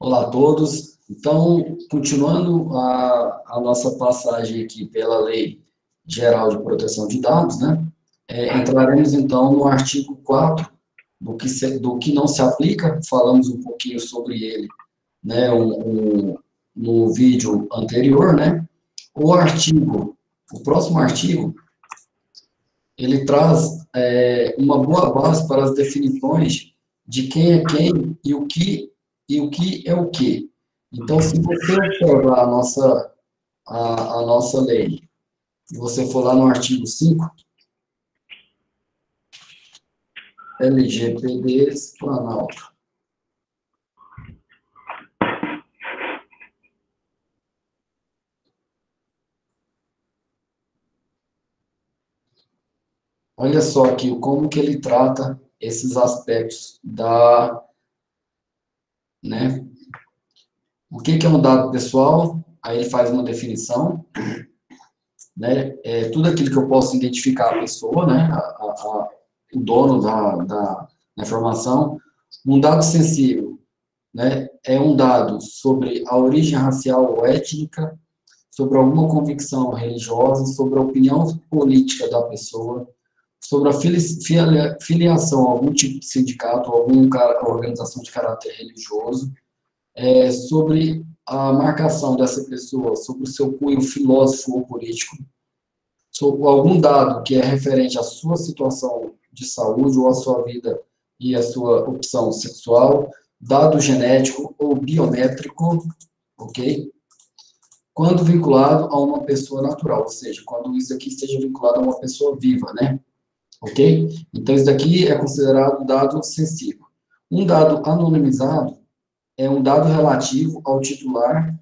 Olá a todos. Então, continuando a nossa passagem aqui pela Lei Geral de Proteção de Dados, né? Entraremos, então, no artigo 4 do que não se aplica, falamos um pouquinho sobre ele, né, no vídeo anterior, né? O próximo artigo, ele traz uma boa base para as definições de quem é quem e o que é o que. Então, se você observar a nossa lei, e você for lá no artigo 5, LGPD Planalto. Olha só aqui como que ele trata esses aspectos né? O que é um dado pessoal? Aí ele faz uma definição, né? Tudo aquilo que eu posso identificar a pessoa, né? O dono da informação. Um dado sensível, né? É um dado sobre a origem racial ou étnica, sobre alguma convicção religiosa, sobre a opinião política da pessoa, sobre a filiação a algum tipo de sindicato, ou alguma organização de caráter religioso, sobre a marcação dessa pessoa, sobre o seu cunho filósofo ou político, sobre algum dado que é referente à sua situação de saúde ou à sua vida e à sua opção sexual, dado genético ou biométrico, ok? Quando vinculado a uma pessoa natural, ou seja, quando isso aqui esteja vinculado a uma pessoa viva, né? Ok? Então, isso daqui é considerado dado sensível. Um dado anonimizado é um dado relativo ao titular,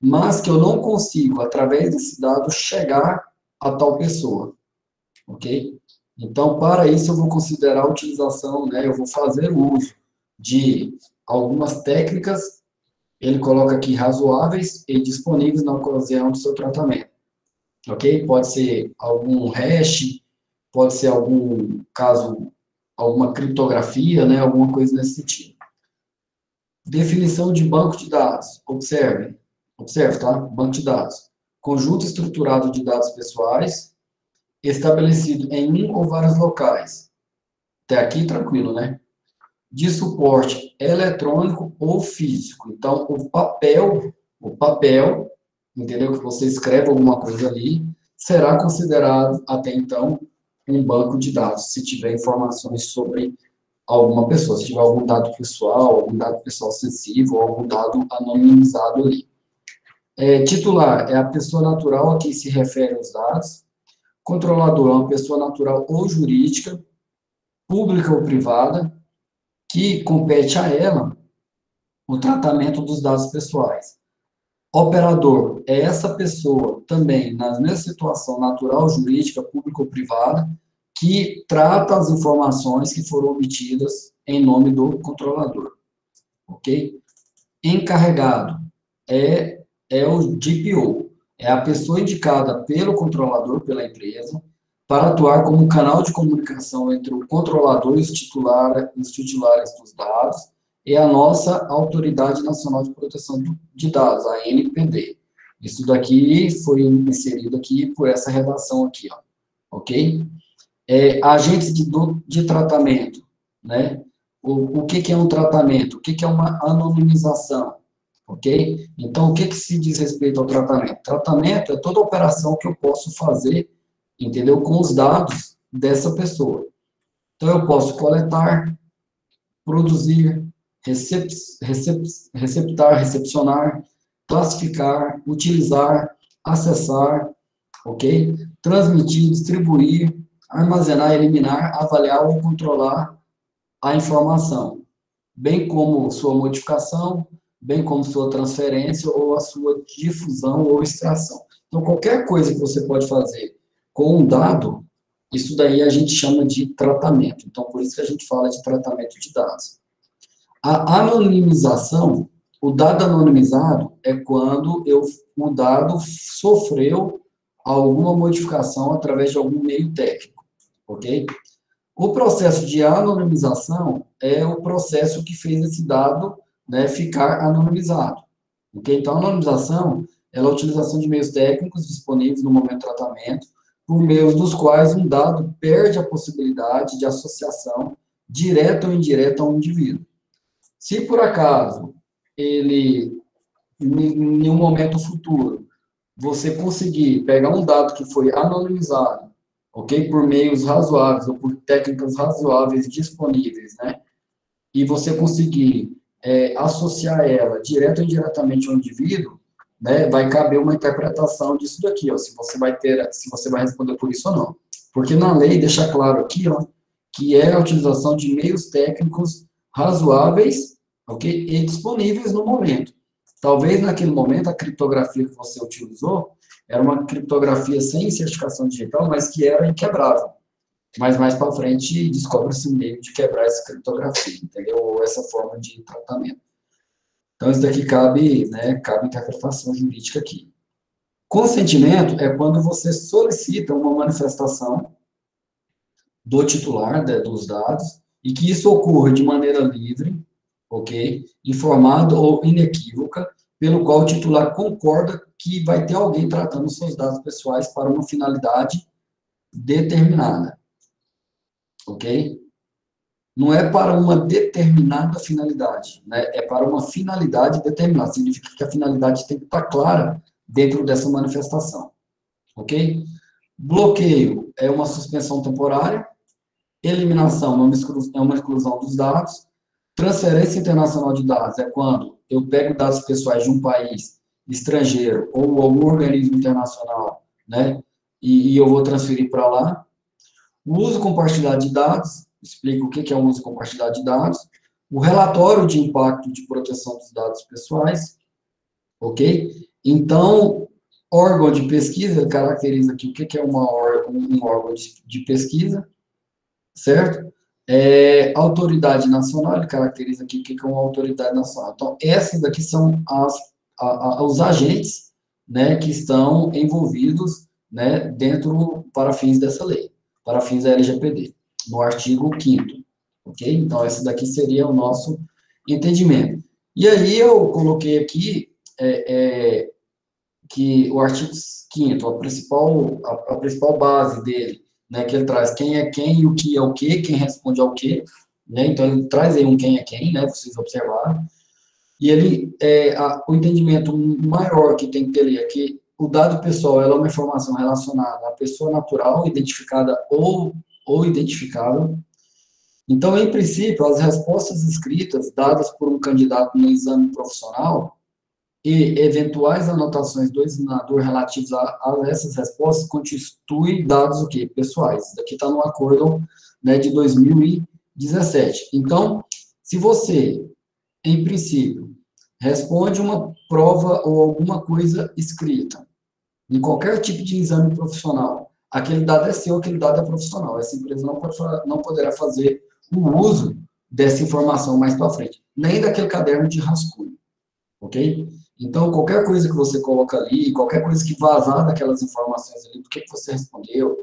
mas que eu não consigo, através desse dado, chegar a tal pessoa. Ok? Então, para isso, eu vou considerar a utilização, né? Eu vou fazer o uso de algumas técnicas, ele coloca aqui razoáveis e disponíveis na ocasião do seu tratamento. Ok? Pode ser algum hash, pode ser algum caso, alguma criptografia, né? Alguma coisa nesse sentido. Definição de banco de dados. Observe, tá? Banco de dados. Conjunto estruturado de dados pessoais, estabelecido em um ou vários locais. Até aqui, tranquilo, né? De suporte eletrônico ou físico. Então, o papel, entendeu? Que você escreve alguma coisa ali, será considerado, até então, um banco de dados, se tiver informações sobre alguma pessoa, se tiver algum dado pessoal sensível, algum dado anonimizado ali. Titular é a pessoa natural a quem se refere os dados. Controlador é uma pessoa natural ou jurídica, pública ou privada, que compete a ela o tratamento dos dados pessoais. Operador é essa pessoa também, na mesma situação natural, jurídica, pública ou privada, que trata as informações que foram obtidas em nome do controlador. Ok? Encarregado é o DPO, é a pessoa indicada pelo controlador, pela empresa, para atuar como canal de comunicação entre o controlador e os titulares dos dados e a nossa Autoridade Nacional de Proteção de Dados, a ANPD. Isso daqui foi inserido aqui por essa redação aqui, ó, ok? Agentes de tratamento, né? O que é um tratamento? O que é uma anonimização? Ok? Então, o que se diz respeito ao tratamento? Tratamento é toda operação que eu posso fazer, entendeu? Com os dados dessa pessoa. Então, eu posso coletar, produzir, receptar, recepcionar, classificar, utilizar, acessar, ok? Transmitir, distribuir, armazenar, eliminar, avaliar ou controlar a informação, bem como sua modificação, bem como sua transferência ou a sua difusão ou extração. Então, qualquer coisa que você pode fazer com um dado, isso daí a gente chama de tratamento. Então, por isso que a gente fala de tratamento de dados. A anonimização, o dado anonimizado é quando o dado sofreu alguma modificação através de algum meio técnico, ok? O processo de anonimização é o processo que fez esse dado, né, ficar anonimizado. Okay? Então, a anonimização é a utilização de meios técnicos disponíveis no momento do tratamento, por meio dos quais um dado perde a possibilidade de associação direta ou indireta a um indivíduo. Se, por acaso, ele, em um momento futuro, você conseguir pegar um dado que foi anonimizado, ok? Por meios razoáveis ou por técnicas razoáveis disponíveis, né? E você conseguir associar ela direto ou indiretamente ao indivíduo, né? Vai caber uma interpretação disso daqui, ó, se você vai responder por isso ou não. Porque na lei deixa claro aqui, ó, que é a utilização de meios técnicos razoáveis, ok? E disponíveis no momento. Talvez naquele momento a criptografia que você utilizou era uma criptografia sem certificação digital, mas que era inquebrável. Mas mais para frente descobre-se um meio de quebrar essa criptografia, entendeu? Ou essa forma de tratamento. Então, isso daqui cabe, né, cabe interpretação jurídica aqui. Consentimento é quando você solicita uma manifestação do titular, né, dos dados, e que isso ocorra de maneira livre, ok? Informado ou inequívoca, pelo qual o titular concorda que vai ter alguém tratando seus dados pessoais para uma finalidade determinada, ok? Não é para uma determinada finalidade, né? É para uma finalidade determinada. Significa que a finalidade tem que estar clara dentro dessa manifestação, ok? Bloqueio é uma suspensão temporária, eliminação é uma exclusão dos dados, transferência internacional de dados é quando eu pego dados pessoais de um país estrangeiro ou algum organismo internacional, né, e eu vou transferir para lá. O uso compartilhado de dados, explico o que é o uso compartilhado de dados. O relatório de impacto de proteção dos dados pessoais, ok? Então, órgão de pesquisa caracteriza aqui o que é um órgão de pesquisa, certo? Autoridade nacional, ele caracteriza aqui o que é uma autoridade nacional. Então, essas daqui são os agentes, né, que estão envolvidos, né, dentro, para fins dessa lei, para fins da LGPD, no artigo 5º, ok? Então, esse daqui seria o nosso entendimento. E aí, eu coloquei aqui que o artigo 5º, a principal base dele, né, que ele traz quem é quem e o que é o que, quem responde ao que, né, então ele traz aí um quem é quem, né, vocês observaram, e ele, o entendimento maior que tem que ter ali é que o dado pessoal é uma informação relacionada à pessoa natural, identificada ou identificável. Então, em princípio, as respostas escritas dadas por um candidato no exame profissional e eventuais anotações do examinador relativos a essas respostas constituem dados o quê? Pessoais. Isso daqui está no acordo, né, de 2017. Então, se você, em princípio, responde uma prova ou alguma coisa escrita, em qualquer tipo de exame profissional, aquele dado é seu, aquele dado é profissional. Essa empresa não poderá fazer o uso dessa informação mais para frente, nem daquele caderno de rascunho, ok? Então, qualquer coisa que você coloca ali, qualquer coisa que vazar daquelas informações ali, do que você respondeu,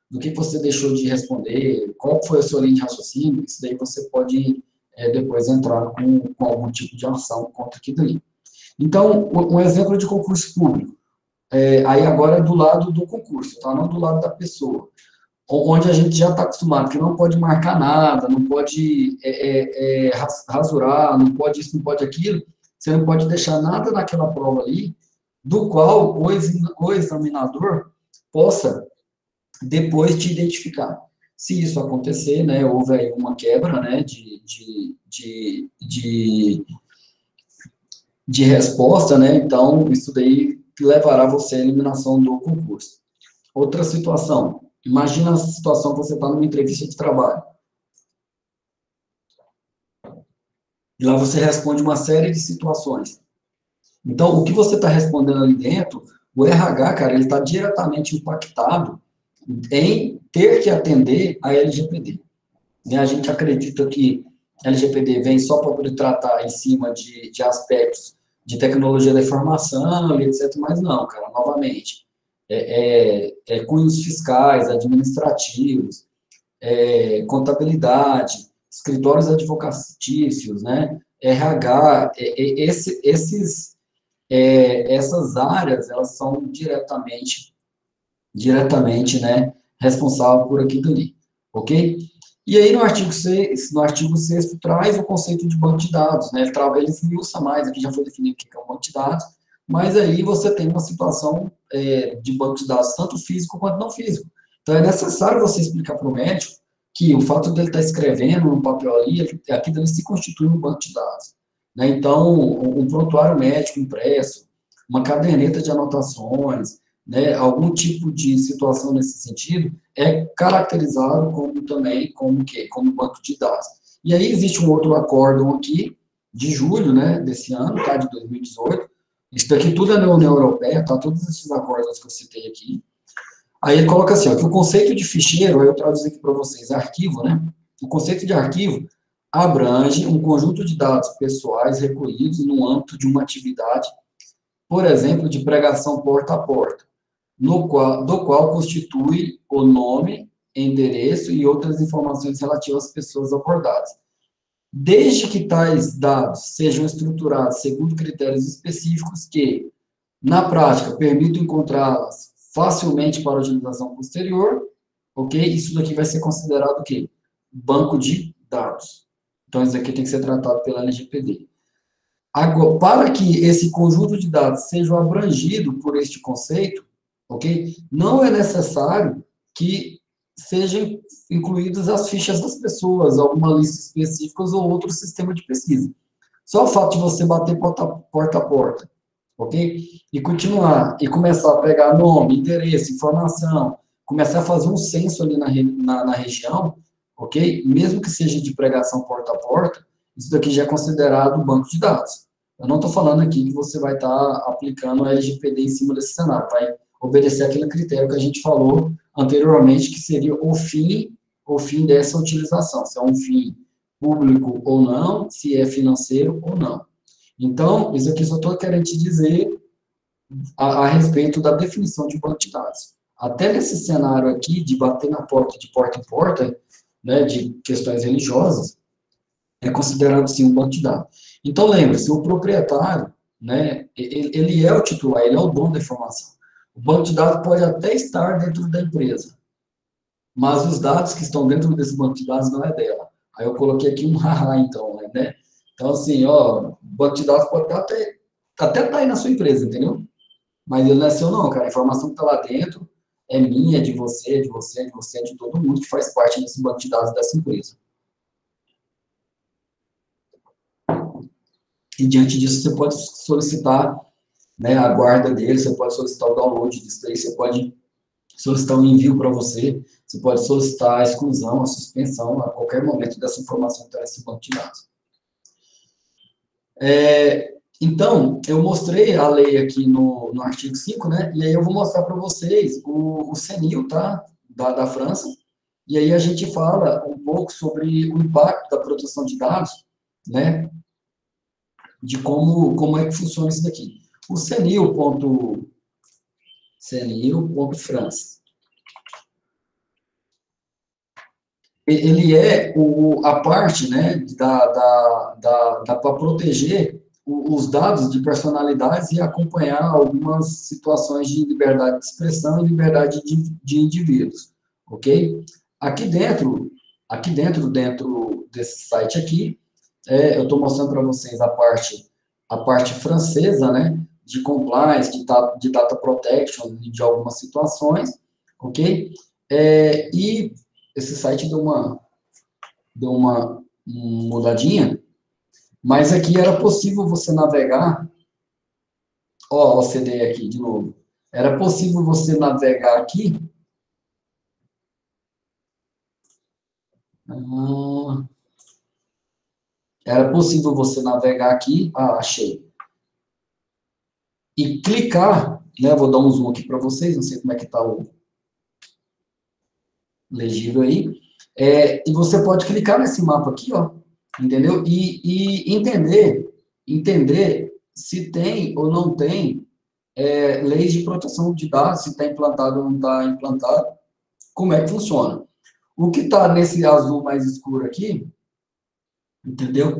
do que você deixou de responder, qual foi a sua linha de raciocínio, isso daí você pode depois entrar com algum tipo de ação contra aquilo ali. Então, um exemplo de concurso público, aí agora é do lado do concurso, tá? Não do lado da pessoa, onde a gente já está acostumado, que não pode marcar nada, não pode rasurar, não pode isso, não pode aquilo. Você não pode deixar nada naquela prova ali, do qual o examinador possa depois te identificar. Se isso acontecer, né, houve aí uma quebra, né, de resposta, né, então isso daí levará você à eliminação do concurso. Outra situação, imagina a situação que você está numa entrevista de trabalho. E lá você responde uma série de situações. Então, o que você está respondendo ali dentro, o RH, cara, ele está diretamente impactado em ter que atender a LGPD. Né? A gente acredita que a LGPD vem só para poder tratar em cima de aspectos de tecnologia da informação, etc. Mas não, cara, novamente, cunhos fiscais, administrativos, contabilidade, escritórios advocatícios, né, RH, essas áreas, elas são diretamente, né, responsáveis por aquilo ali, ok? E aí, no artigo 6º, traz o conceito de banco de dados, né, ele esmiuça mais, aqui já foi definido o que é um banco de dados, mas aí você tem uma situação de banco de dados, tanto físico quanto não físico. Então, é necessário você explicar para o médico que o fato dele estar escrevendo no papel ali, aquilo ali se constitui um banco de dados. Né? Então, um prontuário médico impresso, uma caderneta de anotações, né, algum tipo de situação nesse sentido, é caracterizado como banco de dados. E aí existe um outro acórdão aqui, de julho, né, desse ano, tá, de 2018, isso daqui tudo é na União Europeia, tá, todos esses acórdãos que eu citei aqui. Aí ele coloca assim, ó, que o conceito de ficheiro, aí eu traduzo aqui para vocês, arquivo, né, o conceito de arquivo abrange um conjunto de dados pessoais recolhidos no âmbito de uma atividade, por exemplo, de pregação porta a porta, do qual constitui o nome, endereço e outras informações relativas às pessoas abordadas. Desde que tais dados sejam estruturados segundo critérios específicos que, na prática, permitam encontrá-las facilmente para utilização posterior, ok? Isso daqui vai ser considerado o quê? Banco de dados. Então, isso aqui tem que ser tratado pela LGPD. Agora, para que esse conjunto de dados seja abrangido por este conceito, ok? Não é necessário que sejam incluídas as fichas das pessoas, alguma lista específica ou outro sistema de pesquisa. Só o fato de você bater porta a porta, ok? E continuar, e começar a pegar nome, endereço, informação, começar a fazer um censo ali na região, ok? Mesmo que seja de pregação porta a porta, isso daqui já é considerado banco de dados. Eu não estou falando aqui que você vai estar aplicando a LGPD em cima desse cenário, vai obedecer aquele critério que a gente falou anteriormente, que seria o fim dessa utilização, se é um fim público ou não, se é financeiro ou não. Então, isso aqui só estou querendo te dizer a respeito da definição de banco de dados. Até nesse cenário aqui, de bater na porta, de porta em porta, né, de questões religiosas, é considerado, sim, um banco de dados. Então, lembre-se, o proprietário, né, ele é o titular, ele é o dono da informação. O banco de dados pode até estar dentro da empresa, mas os dados que estão dentro desse banco de dados não é dela. Aí eu coloquei aqui um haha, então, né? Então, assim, ó, o banco de dados pode até estar aí na sua empresa, entendeu? Mas ele não é seu, não, cara. A informação que está lá dentro é minha, é de você, é de você, é de você, é de todo mundo que faz parte desse banco de dados dessa empresa. E diante disso, você pode solicitar, né, a guarda dele, você pode solicitar o download disso daí, você pode solicitar um envio para você, você pode solicitar a exclusão, a suspensão, a qualquer momento dessa informação que está nesse banco de dados. Então, eu mostrei a lei aqui no artigo 5, né, e aí eu vou mostrar para vocês o CNIL, tá, da França, e aí a gente fala um pouco sobre o impacto da proteção de dados, né, de como é que funciona isso daqui. O CNIL.France. Ele é a parte, né, para proteger os dados de personalidades e acompanhar algumas situações de liberdade de expressão e liberdade de indivíduos, ok? Aqui dentro desse site aqui, eu estou mostrando para vocês a parte francesa, né, de compliance, de data protection, de algumas situações, ok? E esse site deu uma mudadinha, mas aqui era possível você navegar, ó, o CD aqui de novo, era possível você navegar aqui, era possível você navegar aqui, achei, e clicar, né, vou dar um zoom aqui para vocês, não sei como é que está o legível aí, e você pode clicar nesse mapa aqui, ó, entendeu? E entender se tem ou não tem leis de proteção de dados, se está implantado ou não está implantado, como é que funciona. O que está nesse azul mais escuro aqui, entendeu?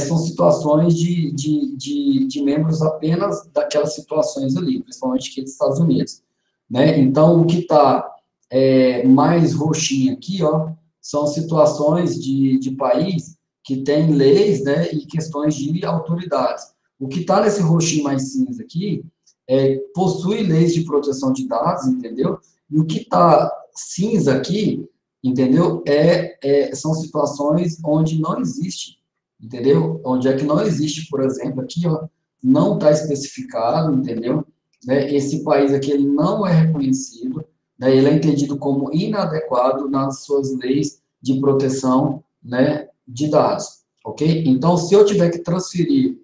São situações de membros apenas daquelas situações ali, principalmente aqui dos Estados Unidos, né? Então, o que está mais roxinho aqui, ó, são situações de país que tem leis, né, e questões de autoridades. O que está nesse roxinho mais cinza aqui possui leis de proteção de dados, entendeu? E o que está cinza aqui, entendeu? São situações onde não existe, entendeu? Onde é que não existe, por exemplo, aqui, ó, não está especificado, entendeu? Né? Esse país aqui ele não é reconhecido, né? Ele é entendido como inadequado nas suas leis de proteção, né, de dados, ok? Então, se eu tiver que transferir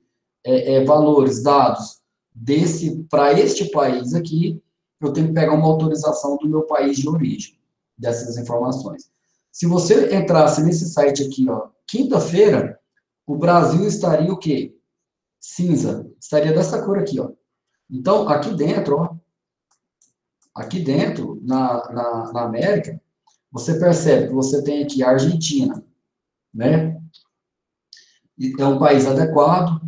valores, dados desse para este país aqui, eu tenho que pegar uma autorização do meu país de origem dessas informações. Se você entrasse nesse site aqui, ó, quinta-feira, o Brasil estaria o quê? Cinza. Estaria dessa cor aqui, ó. Então, aqui dentro, ó, aqui dentro, na América, você percebe que você tem aqui a Argentina, né? É um país adequado,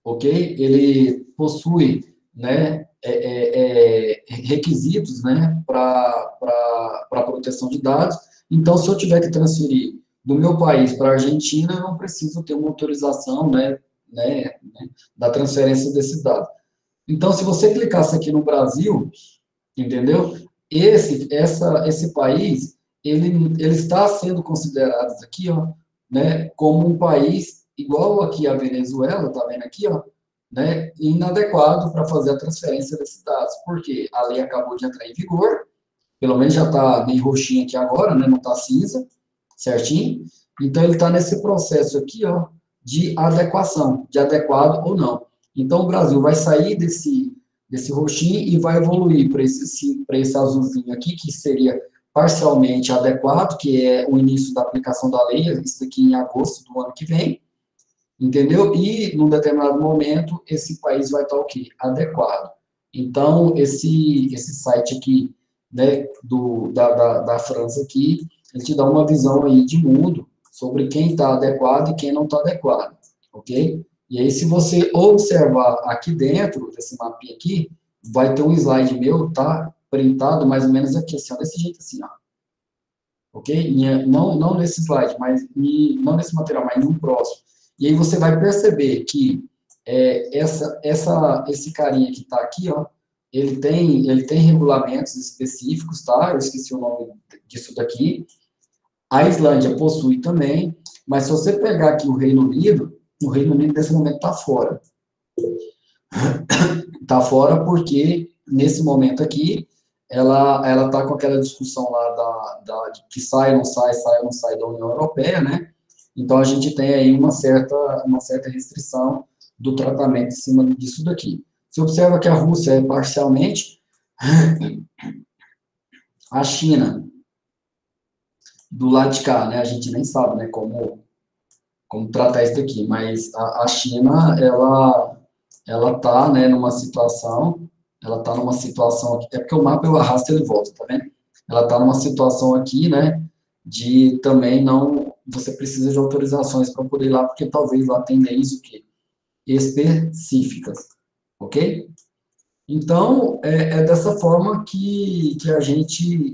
ok? Ele possui, né, requisitos, né, para proteção de dados. Então, se eu tiver que transferir do meu país para a Argentina, eu não preciso ter uma autorização, da transferência desses dados. Então, se você clicasse aqui no Brasil, entendeu? Esse país, ele está sendo considerado aqui, ó, né, como um país igual aqui a Venezuela, tá vendo aqui, ó, né, inadequado para fazer a transferência desses dados, porque a lei acabou de entrar em vigor, pelo menos já está bem roxinho aqui agora, né, não está cinza, certinho? Então, ele está nesse processo aqui, ó, de adequação, de adequado ou não. Então, o Brasil vai sair desse roxinho e vai evoluir para esse azulzinho aqui, que seria parcialmente adequado, que é o início da aplicação da lei, isso aqui em agosto do ano que vem, entendeu? E, num determinado momento, esse país vai estar o quê? Adequado. Então, esse site aqui, né, da França aqui, ele te dá uma visão aí de mundo sobre quem está adequado e quem não está adequado, ok? E aí, se você observar aqui dentro desse mapinha aqui, vai ter um slide meu, tá? Printado mais ou menos aqui, assim, ó, desse jeito assim, ó. Ok? Não nesse slide, mas não nesse material, mas num próximo. E aí você vai perceber que esse carinha que está aqui, ó, ele tem regulamentos específicos, tá? Eu esqueci o nome disso daqui. A Islândia possui também, mas se você pegar aqui o Reino Unido nesse momento está fora. Está fora porque, nesse momento aqui, ela está com aquela discussão lá de que sai ou não sai da União Europeia, né? Então, a gente tem aí uma certa restrição do tratamento em cima disso daqui. Você observa que a Rússia é parcialmente, a China, do lado de cá, né? A gente nem sabe, né, como tratar isso daqui, mas a China, ela está, né, numa situação aqui, é porque o mapa eu arrasto e ele volta, tá vendo? Ela está numa situação aqui, né, de também não, você precisa de autorizações para poder ir lá, porque talvez lá tem leis o quê? Específicas, ok? Então, é dessa forma que a gente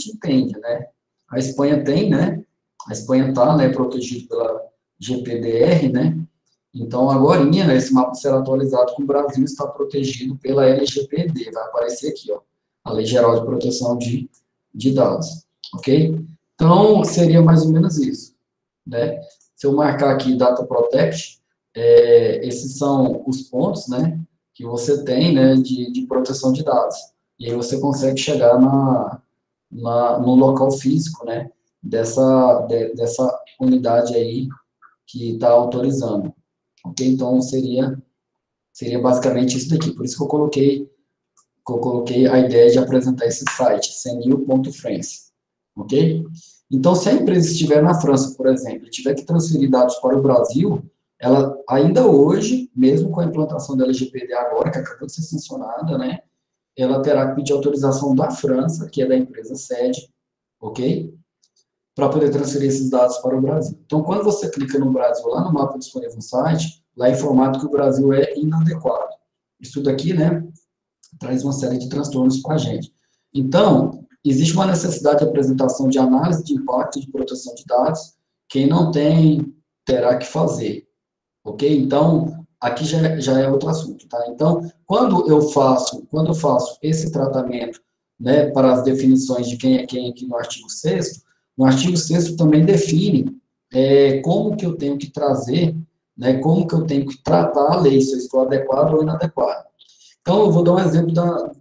entende, né? A Espanha tem, né? A Espanha está, né, protegida pela GPDR, né? Então, agora, né, esse mapa será atualizado com o Brasil está protegido pela LGPD, vai aparecer aqui, ó, a Lei Geral de Proteção de Dados, ok? Então, seria mais ou menos isso, né? Se eu marcar aqui Data Protect, esses são os pontos, né, que você tem, né, de proteção de dados. E aí você consegue chegar no local físico, né, dessa unidade aí que está autorizando. Ok? Então, seria basicamente isso daqui. Por isso que eu coloquei a ideia de apresentar esse site, senil.france. Ok? Então, se a empresa estiver na França, por exemplo, e tiver que transferir dados para o Brasil, ela, ainda hoje, mesmo com a implantação da LGPD agora, que acabou de ser sancionada, né, ela terá que pedir autorização da França, que é da empresa sede, ok? para poder transferir esses dados para o Brasil. Então, quando você clica no Brasil, lá no mapa disponível no site, lá é informado que o Brasil é inadequado. Isso daqui, né, traz uma série de transtornos para a gente. Então, existe uma necessidade de apresentação de análise de impacto de proteção de dados. Quem não tem, terá que fazer. Ok? Então, aqui já é outro assunto, tá? Então, quando eu faço esse tratamento, né, para as definições de quem é quem aqui no artigo 6º, no artigo 6º também define como que eu tenho que trazer, né, como que eu tenho que tratar a lei, se eu estou adequado ou inadequado. Então, eu vou dar um exemplo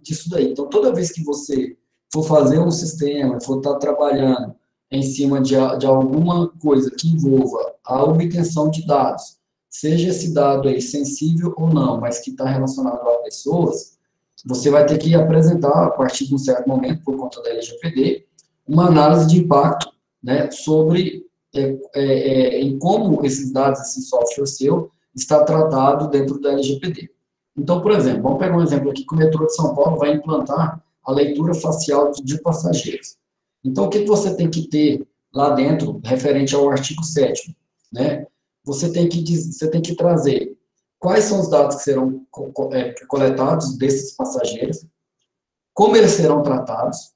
disso daí. Então, toda vez que você for fazer um sistema, for estar trabalhando em cima de alguma coisa que envolva a obtenção de dados, seja esse dado aí sensível ou não, mas que está relacionado a pessoas, você vai ter que apresentar, a partir de um certo momento, por conta da LGPD, uma análise de impacto, né, sobre em como esses dados, esse software seu, está tratado dentro da LGPD. Então, por exemplo, vamos pegar um exemplo aqui que o metrô de São Paulo vai implantar a leitura facial de passageiros. Então, o que você tem que ter lá dentro, referente ao artigo 7º, né? Você tem que trazer quais são os dados que serão coletados desses passageiros, como eles serão tratados,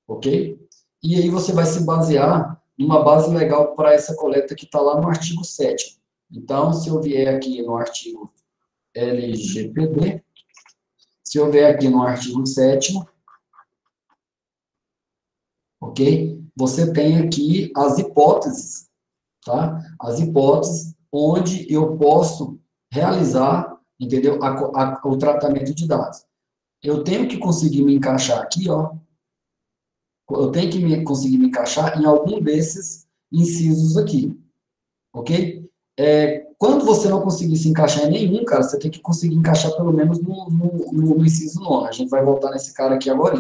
ok? E aí você vai se basear numa base legal para essa coleta que está lá no artigo 7º. Então, se eu vier aqui no artigo LGPD, se eu vier aqui no artigo 7º, ok? Você tem aqui as hipóteses, tá? As hipóteses onde eu posso realizar, entendeu? O tratamento de dados. Eu tenho que conseguir me encaixar aqui, ó. Eu tenho que conseguir me encaixar em algum desses incisos aqui, ok? Quando você não conseguir se encaixar em nenhum, cara, você tem que conseguir encaixar pelo menos no inciso 9. A gente vai voltar nesse cara aqui agora.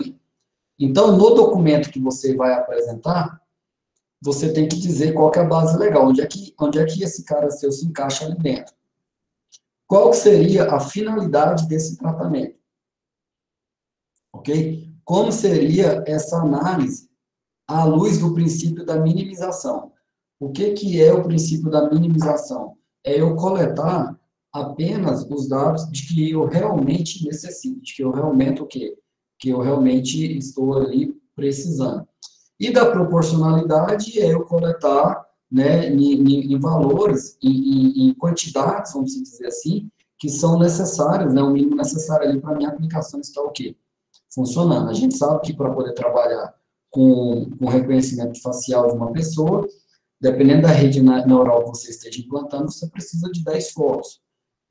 Então, no documento que você vai apresentar, você tem que dizer qual que é a base legal, onde é que esse cara seu se encaixa ali dentro. Qual seria a finalidade desse tratamento? Ok? Como seria essa análise à luz do princípio da minimização? O que é o princípio da minimização? É eu coletar apenas os dados de que eu realmente necessito, de que eu realmente o quê? Que eu realmente estou ali precisando. E da proporcionalidade é eu coletar, né, em valores, em quantidades, vamos dizer assim, que são necessárias, né, o mínimo necessário ali para a minha aplicação estar o quê? Funcionando. A gente sabe que para poder trabalhar com reconhecimento facial de uma pessoa, dependendo da rede neural que você esteja implantando, você precisa de 10 fotos.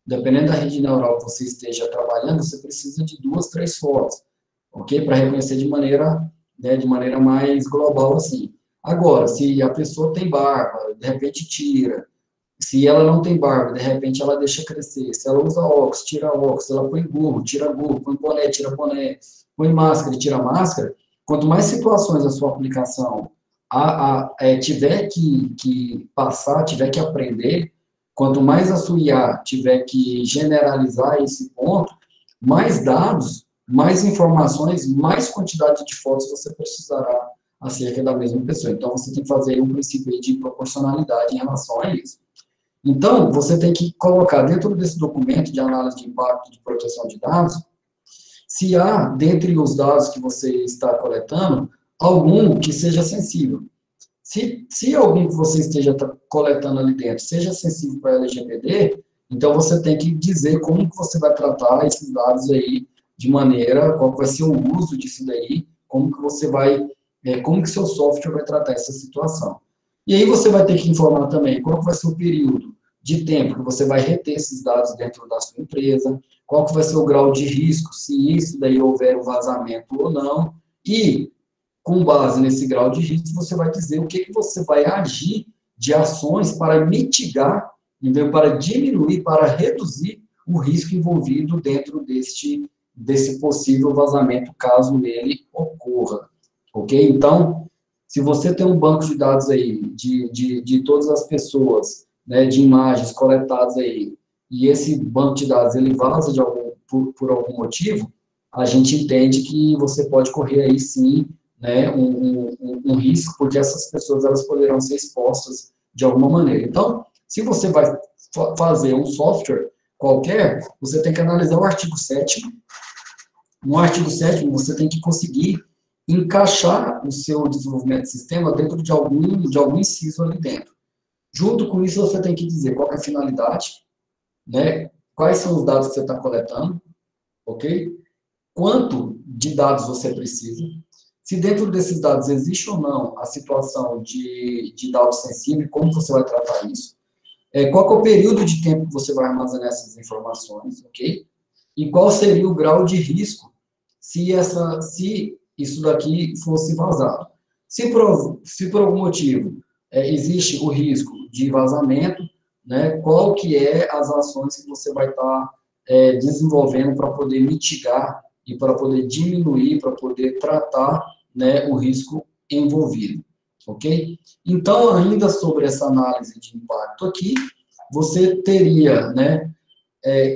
Dependendo da rede neural que você esteja trabalhando, você precisa de 2, 3 fotos, ok? Para reconhecer de maneira mais global, assim. Agora, se a pessoa tem barba, de repente tira. Se ela não tem barba, de repente ela deixa crescer. Se ela usa óculos, tira óculos. Se ela põe gorro, tira gorro. Põe boné, tira boné. Põe máscara, tira máscara. Quanto mais situações a sua aplicação tiver que passar, tiver que aprender, quanto mais a sua IA tiver que generalizar esse ponto, mais dados, mais informações, mais quantidade de fotos você precisará acerca da mesma pessoa. Então, você tem que fazer um princípio de proporcionalidade em relação a isso. Então, você tem que colocar dentro desse documento de análise de impacto de proteção de dados, se há, dentre os dados que você está coletando, algum que seja sensível. Se algum que você esteja coletando ali dentro seja sensível para a LGPD, então você tem que dizer como que você vai tratar esses dados aí de maneira, qual vai ser o uso disso daí, como que você vai, como que seu software vai tratar essa situação. E aí você vai ter que informar também qual que vai ser o período de tempo que você vai reter esses dados dentro da sua empresa, qual que vai ser o grau de risco, se isso daí houver um vazamento ou não, e com base nesse grau de risco, você vai dizer o que você vai agir de ações para mitigar, entendeu? Para diminuir, para reduzir o risco envolvido dentro desse possível vazamento, caso ele ocorra, ok? Então, se você tem um banco de dados aí, de todas as pessoas, né, de imagens coletadas aí, e esse banco de dados, ele vaza por algum motivo, a gente entende que você pode correr aí, sim, né, um risco, porque essas pessoas elas poderão ser expostas de alguma maneira. Então, se você vai fazer um software qualquer, você tem que analisar o artigo 7º. No artigo 7º, você tem que conseguir encaixar o seu desenvolvimento de sistema dentro de algum inciso ali dentro. Junto com isso, você tem que dizer qual é a finalidade, né? Quais são os dados que você está coletando, ok? Quanto de dados você precisa, se dentro desses dados existe ou não a situação de dados sensíveis, como você vai tratar isso, qual é o período de tempo que você vai armazenar essas informações, ok? E qual seria o grau de risco se isso daqui fosse vazado. Se por algum motivo existe o risco de vazamento, né, qual que é as ações que você vai estar desenvolvendo para poder mitigar e para poder diminuir, para poder tratar, né, o risco envolvido, ok? Então, ainda sobre essa análise de impacto aqui, você teria, né,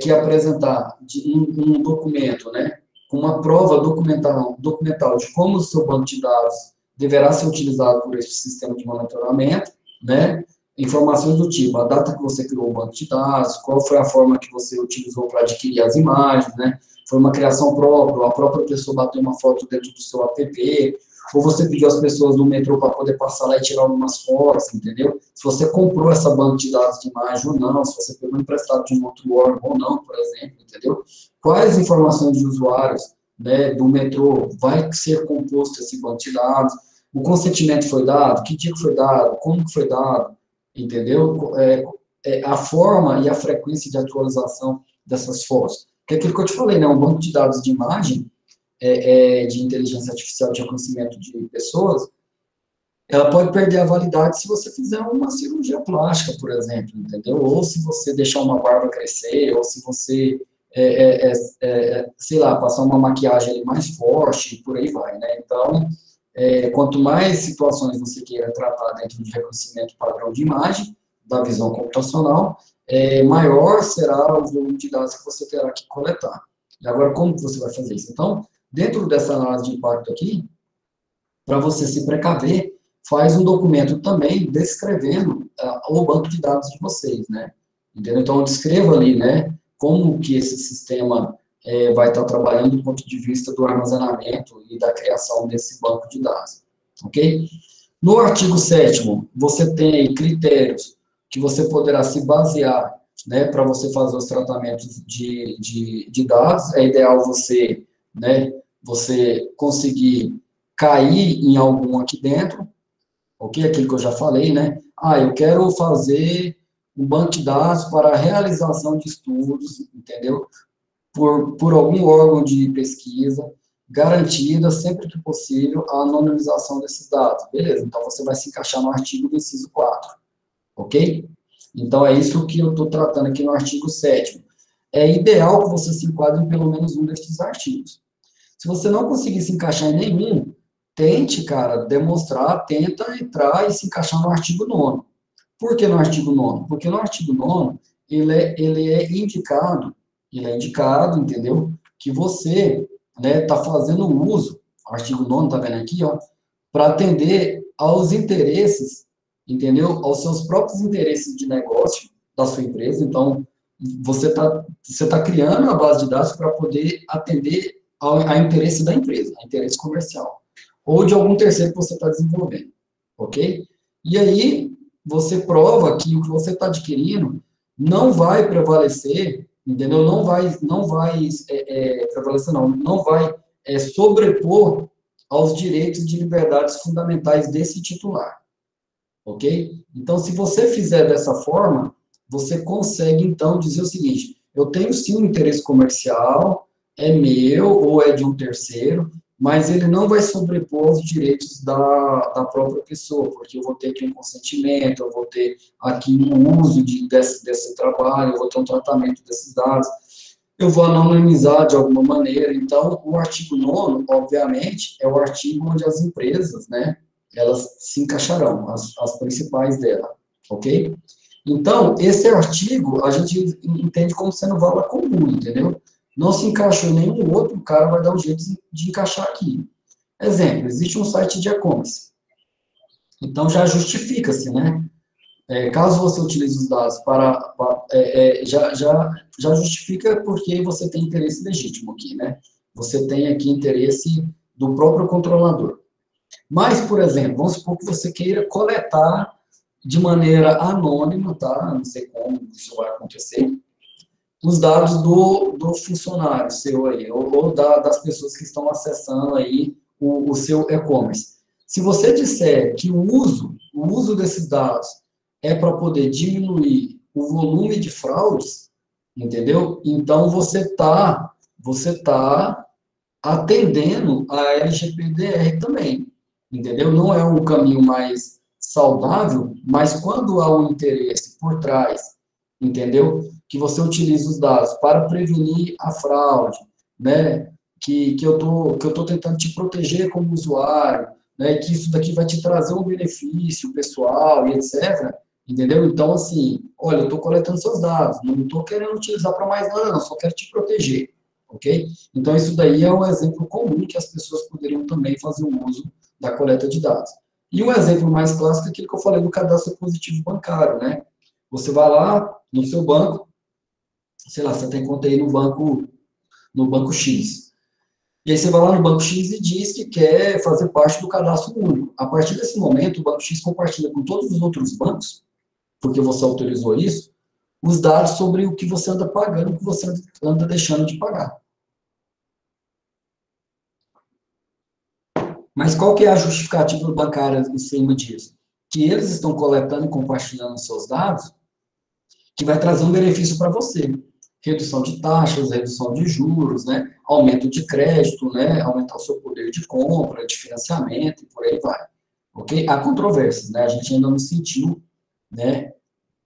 que apresentar um documento, né, com uma prova documental de como o seu banco de dados deverá ser utilizado por esse sistema de monitoramento, né, informações do tipo, a data que você criou o banco de dados, qual foi a forma que você utilizou para adquirir as imagens, né, foi uma criação própria, ou a própria pessoa bateu uma foto dentro do seu app, ou você pediu às pessoas do metrô para poder passar lá e tirar algumas fotos, entendeu? Se você comprou essa banca de dados de imagem ou não, se você pegou emprestado de um outro órgão ou não, por exemplo, entendeu? Quais informações de usuários, né, do metrô vai ser composto esse banco de dados, o consentimento foi dado, que dia que foi dado, como que foi dado, entendeu? A forma e a frequência de atualização dessas fotos. Que é aquilo que eu te falei, né, um banco de dados de imagem, de inteligência artificial de reconhecimento de pessoas, ela pode perder a validade se você fizer uma cirurgia plástica, por exemplo, entendeu? Ou se você deixar uma barba crescer, ou se você, sei lá, passar uma maquiagem ali mais forte, e por aí vai, né? Então, quanto mais situações você queira tratar dentro de reconhecimento padrão de imagem, da visão computacional, maior será o volume de dados que você terá que coletar. E agora, como que você vai fazer isso? Então, dentro dessa análise de impacto aqui, para você se precaver, faz um documento também descrevendo o banco de dados de vocês, né? Entendeu? Então, eu descrevo ali, né, como que esse sistema vai estar trabalhando do ponto de vista do armazenamento e da criação desse banco de dados, ok? No artigo 7º, você tem critérios que você poderá se basear, né, para você fazer os tratamentos de dados. É ideal você, né, você conseguir cair em algum aqui dentro, ok? Aquilo que eu já falei, né? Eu quero fazer um banco de dados para a realização de estudos, entendeu? Por algum órgão de pesquisa, garantida, sempre que possível, a anonimização desses dados. Beleza, então você vai se encaixar no artigo do inciso 4, ok? Então, é isso que eu estou tratando aqui no artigo 7º. É ideal que você se enquadre em pelo menos um desses artigos. Se você não conseguir se encaixar em nenhum, tente, cara, demonstrar, tenta entrar e se encaixar no artigo 9º. Por que no artigo 9º? Porque no artigo 9º, ele é indicado, entendeu? Que você, né, está fazendo uso, o artigo 9º, tá vendo aqui, ó, para atender aos interesses, entendeu? Aos seus próprios interesses de negócio da sua empresa. Então, você tá criando a base de dados para poder atender a interesse da empresa, a interesse comercial, ou de algum terceiro que você está desenvolvendo, ok? E aí, você prova que o que você está adquirindo não vai prevalecer, entendeu? Não vai prevalecer, não vai sobrepor aos direitos de liberdades fundamentais desse titular, ok? Então, se você fizer dessa forma, você consegue, então, dizer o seguinte: eu tenho sim um interesse comercial, é meu ou é de um terceiro, mas ele não vai sobrepor os direitos da própria pessoa, porque eu vou ter aqui um consentimento, eu vou ter aqui um uso desse trabalho, eu vou ter um tratamento desses dados, eu vou anonimizar de alguma maneira. Então, o artigo 9º, obviamente, é o artigo onde as empresas, né, elas se encaixarão, as principais dela, ok? Então, esse artigo, a gente entende como sendo vala comum, entendeu? Não se encaixou em nenhum outro, o cara vai dar um jeito de encaixar aqui. Exemplo, existe um site de e-commerce. Então, já justifica-se, né? Caso você utilize os dados já justifica porque você tem interesse legítimo aqui, né? Você tem aqui interesse do próprio controlador. Mas, por exemplo, vamos supor que você queira coletar de maneira anônima, tá? Não sei como isso vai acontecer, os dados do funcionário seu aí, ou das pessoas que estão acessando aí o seu e-commerce. Se você disser que o uso desses dados é para poder diminuir o volume de fraudes, entendeu? Então, você tá atendendo a LGPD também, entendeu? Não é um caminho mais saudável, mas quando há um interesse por trás, entendeu? Que você utiliza os dados para prevenir a fraude, né? Que eu tô tentando te proteger como usuário, né? Que isso daqui vai te trazer um benefício pessoal e etc. Entendeu? Então, assim, olha, eu estou coletando seus dados, não estou querendo utilizar para mais nada, não, só quero te proteger, ok? Então, isso daí é um exemplo comum que as pessoas poderiam também fazer o uso da coleta de dados. E um exemplo mais clássico é aquilo que eu falei do cadastro positivo bancário, né? Você vai lá no seu banco, sei lá, você tem conta aí no banco X. E aí você vai lá no banco X e diz que quer fazer parte do cadastro único. A partir desse momento, o banco X compartilha com todos os outros bancos, porque você autorizou isso, os dados sobre o que você anda pagando, o que você anda deixando de pagar. Mas qual que é a justificativa bancária em cima disso? Que eles estão coletando e compartilhando seus dados, que vai trazer um benefício para você. Redução de taxas, redução de juros, né? Aumento de crédito, né? Aumentar o seu poder de compra, de financiamento, e por aí vai. Ok? Há controvérsias, né? A gente ainda não sentiu, né?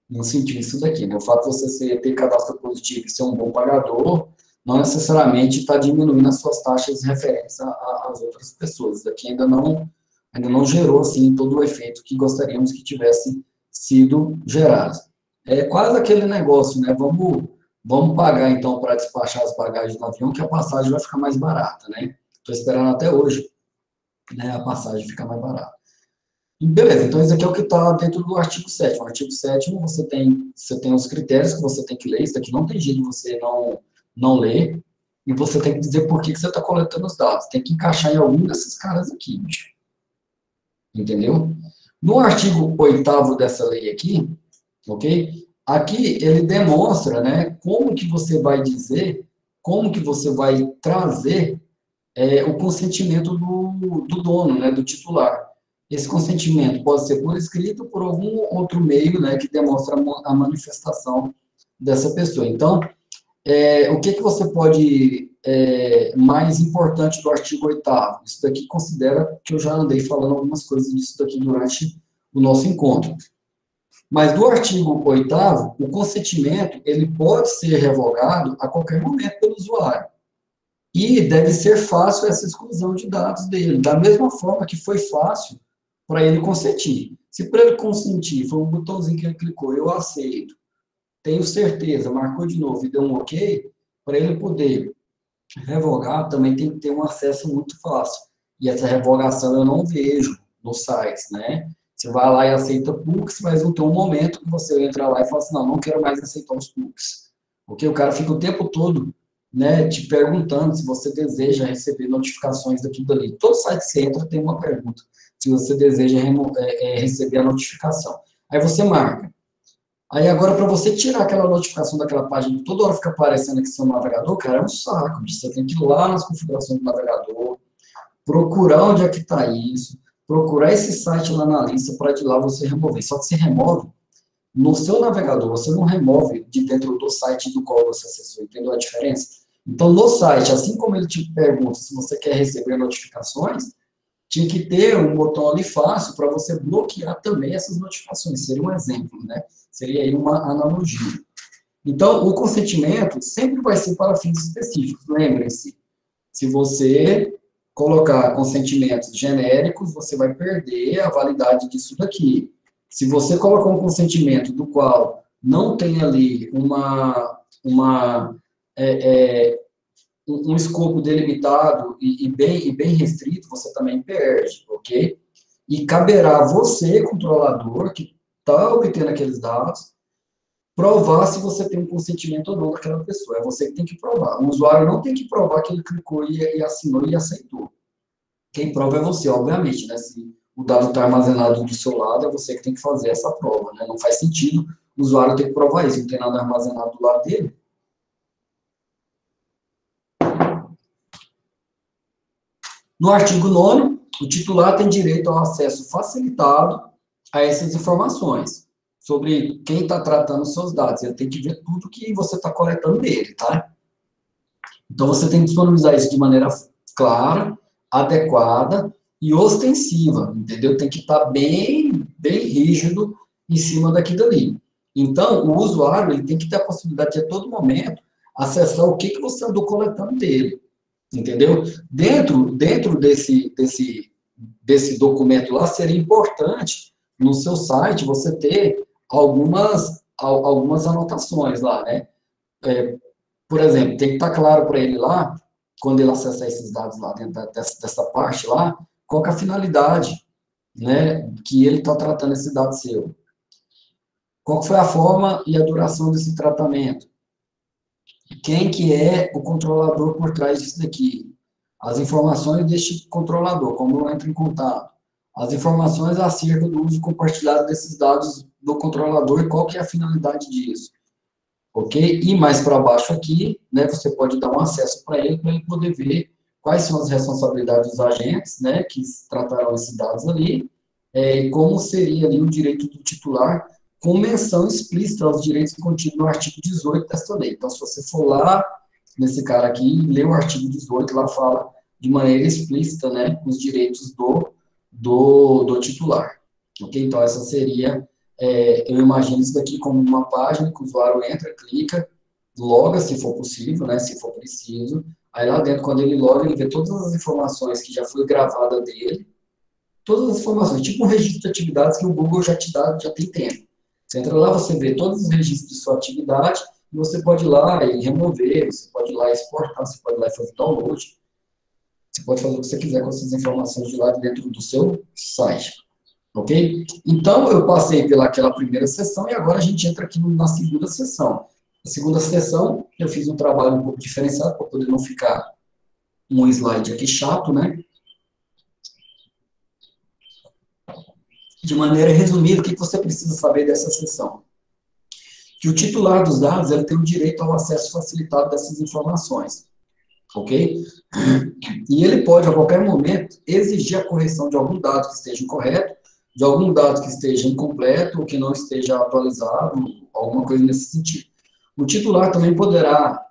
Não sentiu isso daqui, né? O fato de você ter cadastro positivo e ser um bom pagador, não necessariamente está diminuindo as suas taxas referentes às outras pessoas. Isso daqui ainda não gerou, assim, todo o efeito que gostaríamos que tivesse sido gerado. É quase aquele negócio, né? Vamos pagar, então, para despachar as bagagens do avião, que a passagem vai ficar mais barata, né? Estou esperando até hoje, né, a passagem ficar mais barata. Beleza, então isso aqui é o que está dentro do artigo 7º. O artigo 7º, você tem os critérios que você tem que ler, isso daqui não tem jeito de você não ler, e você tem que dizer por que você está coletando os dados. Tem que encaixar em algum desses caras aqui, bicho. Entendeu? No artigo 8º dessa lei aqui, ok? Aqui ele demonstra, né, como que você vai dizer, como que você vai trazer o consentimento do dono, né, do titular. Esse consentimento pode ser por escrito ou por algum outro meio, né, que demonstra a manifestação dessa pessoa. Então, o que você pode, mais importante do artigo 8º? Isso daqui considera que eu já andei falando algumas coisas disso daqui durante o nosso encontro. Mas do artigo 8º, o consentimento, ele pode ser revogado a qualquer momento pelo usuário. E deve ser fácil essa exclusão de dados dele, da mesma forma que foi fácil para ele consentir. Se para ele consentir, foi um botãozinho que ele clicou, eu aceito, tenho certeza, marcou de novo e deu um ok, para ele poder revogar, também tem que ter um acesso muito fácil. E essa revogação eu não vejo nos sites, né? Você vai lá e aceita cookies, mas não tem um momento que você entra lá e fala assim, não quero mais aceitar os cookies. Porque o cara fica o tempo todo, né, te perguntando se você deseja receber notificações daquilo dali. Todo site que você entra tem uma pergunta, se você deseja receber a notificação. Aí você marca. Aí agora, para você tirar aquela notificação daquela página que toda hora fica aparecendo aqui no seu navegador, cara, é um saco. Você tem que ir lá nas configurações do navegador, procurar onde é que está isso, procurar esse site lá na lista para de lá você remover. Só que você remove no seu navegador, você não remove de dentro do site do qual você acessou, entendeu a diferença? Então, no site, assim como ele te pergunta se você quer receber notificações, tinha que ter um botão ali fácil para você bloquear também essas notificações. Seria um exemplo, né? Seria aí uma analogia. Então, o consentimento sempre vai ser para fins específicos. Lembrem-se, se você colocar consentimentos genéricos, você vai perder a validade disso daqui. Se você colocar um consentimento do qual não tem ali uma um escopo delimitado e bem restrito, você também perde, ok? E caberá a você, controlador, que está obtendo aqueles dados, provar se você tem um consentimento ou não daquela pessoa. É você que tem que provar. O usuário não tem que provar que ele clicou e assinou e aceitou. Quem prova é você, obviamente, né? Se o dado está armazenado do seu lado, é você que tem que fazer essa prova, né? Não faz sentido o usuário ter que provar isso, não tem nada armazenado do lado dele. No artigo 9º, o titular tem direito ao acesso facilitado a essas informações sobre quem está tratando os seus dados. Ele tem que ver tudo que você está coletando dele, tá? Então, você tem que disponibilizar isso de maneira clara, adequada e ostensiva, entendeu? Tem que estar bem rígido em cima daquilo ali. Então, o usuário ele tem que ter a possibilidade de, a todo momento, acessar o que você andou coletando dele, entendeu? Dentro desse documento lá, seria importante, no seu site, você ter algumas anotações lá, né? Por exemplo, tem que estar claro para ele lá, quando ele acessar esses dados lá dentro dessa parte lá, qual que é a finalidade, né, que ele está tratando esse dado seu. Qual que foi a forma e a duração desse tratamento? Quem que é o controlador por trás disso daqui? As informações deste controlador, como eu entro em contato. As informações acerca do uso compartilhado desses dados do controlador e qual que é a finalidade disso. Ok? E mais para baixo aqui, né, você pode dar um acesso para ele poder ver quais são as responsabilidades dos agentes, né, que tratarão esses dados ali, e como seria ali o direito do titular, com menção explícita aos direitos contidos no artigo 18 desta lei. Então, se você for lá, nesse cara aqui, ler o artigo 18, lá fala de maneira explícita, né, os direitos do titular. Ok? Então, essa seria... eu imagino isso daqui como uma página que o usuário entra, clica, loga, se for possível, né, se for preciso. Aí lá dentro, quando ele loga, ele vê todas as informações que já foi gravada dele, todas as informações, tipo um registro de atividades que o Google já te dá, já tem tempo. Você entra lá, você vê todos os registros de sua atividade, e você pode ir lá e remover, você pode ir lá e exportar, você pode ir lá e fazer download, você pode fazer o que você quiser com essas informações de lá dentro do seu site. Ok? Então, eu passei pelaquela primeira sessão e agora a gente entra aqui na segunda sessão. Na segunda sessão, eu fiz um trabalho um pouco diferenciado para poder não ficar um slide aqui chato, né? De maneira resumida, o que você precisa saber dessa sessão? Que o titular dos dados ele tem o direito ao acesso facilitado dessas informações. Ok? E ele pode, a qualquer momento, exigir a correção de algum dado que esteja incorreto, de algum dado que esteja incompleto, ou que não esteja atualizado, alguma coisa nesse sentido. O titular também poderá,